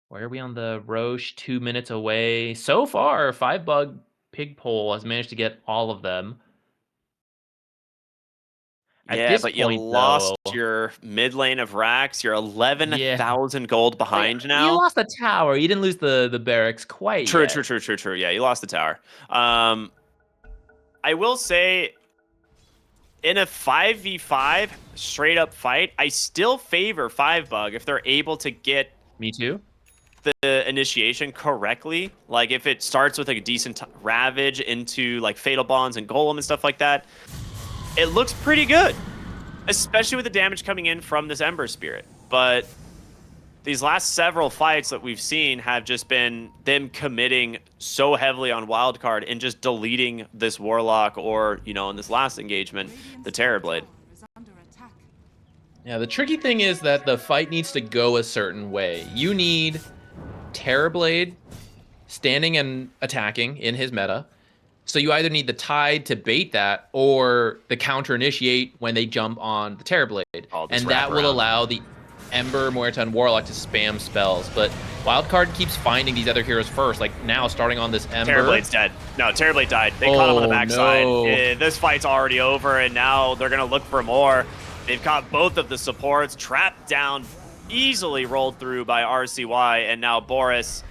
Where are we on the Roche? 2 minutes away. So far, 5BUGPIGPOLE has managed to get all of them. Yeah, but you lost your mid lane of racks. You're 11,000 gold behind now. You lost the tower. You didn't lose the barracks quite True. yet. True. Yeah, you lost the tower. I will say, in a 5v5 straight up fight, I still favor 5BUG if they're able to get... Me too. The initiation correctly. Like, if it starts with like a decent ravage into like fatal bonds and golem and stuff like that, it looks pretty good, especially with the damage coming in from this Ember Spirit. But these last several fights that we've seen have just been them committing so heavily on Wildcard and just deleting this Warlock or, you know, in this last engagement, the Terrorblade. Yeah, the tricky thing is that the fight needs to go a certain way. You need Terrorblade standing and attacking in his meta. So you either need the Tide to bait that or the counter initiate when they jump on the Terrorblade. And that will allow the Ember, Muerta, and Warlock to spam spells. But Wildcard keeps finding these other heroes first. Like now, starting on this Ember. Terrorblade's dead. No, Terrorblade died. They caught him on the backside. No. This fight's already over, and now they're going to look for more. They've caught both of the supports, trapped down, easily rolled through by RCY, and now Boris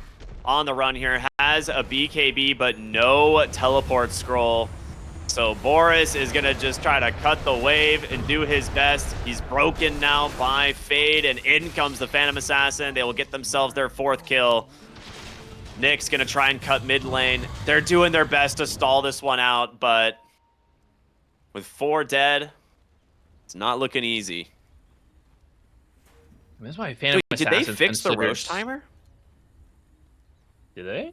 on the run here has a BKB, but no teleport scroll. So Boris is going to just try to cut the wave and do his best. He's broken now by Fade, and in comes the Phantom Assassin. They will get themselves their 4th kill. Nick's going to try and cut mid lane. They're doing their best to stall this one out, but with 4 dead, it's not looking easy. That's why Phantom Did they fix the Roche timer? Did they?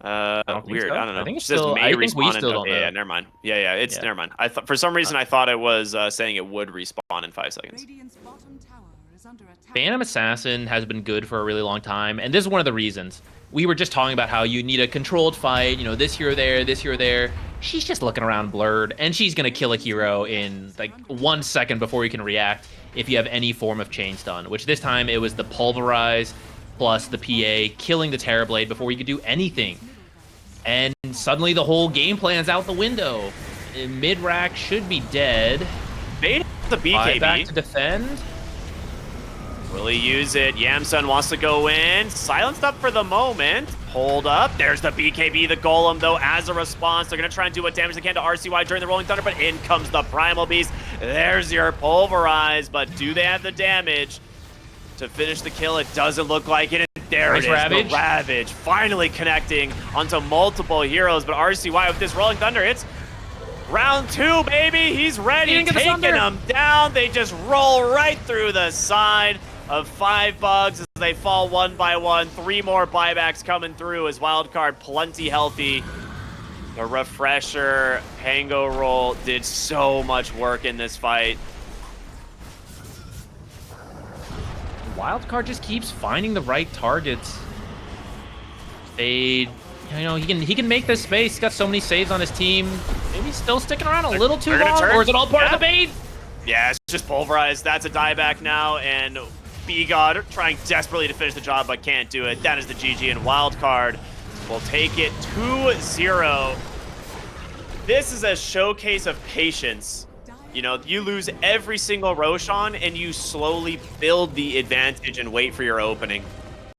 Weird. So. I don't know. I think it's still. I think we still don't know. Yeah, never mind. Yeah. It's never mind. I thought for some reason I thought it was saying it would respawn in 5 seconds. Phantom Assassin has been good for a really long time, and this is one of the reasons. We were just talking about how you need a controlled fight. You know, this hero there, this hero there. She's just looking around blurred, and she's gonna kill a hero in like 1 second before you can react if you have any form of chain stun. Which this time it was the pulverize plus the PA killing the Terrorblade before you could do anything. And suddenly the whole game plan's out the window. Mid-rack should be dead. Bait the BKB. Back to defend. Will he use it? Yamsun wants to go in. Silenced up for the moment. Hold up. There's the BKB, the Golem, though, as a response. They're going to try and do what damage they can to RCY during the Rolling Thunder, but in comes the Primal Beast. There's your Pulverize, but do they have the damage to finish the kill? It doesn't look like it. There Nice it is, Ravage. the Ravage finally connecting onto multiple heroes, but RCY with this Rolling Thunder, it's round 2, baby. He's ready, He didn't get the taking Thunder. them down. They just roll right through the side of 5BUGs as they fall one by one. 3 more buybacks coming through as Wildcard plenty healthy. The refresher, Pango roll did so much work in this fight. Wildcard just keeps finding the right targets. Fade. You know, he can make this space. He's got so many saves on his team. Maybe he's still sticking around a little too they're gonna long, turn. or is it all part of Yeah. the bait? Yeah, it's just pulverized. That's a dieback now, and B-God trying desperately to finish the job, but can't do it. That is the GG, and Wildcard will take it 2-0. This is a showcase of patience. You know, you lose every single Roshan, and you slowly build the advantage and wait for your opening.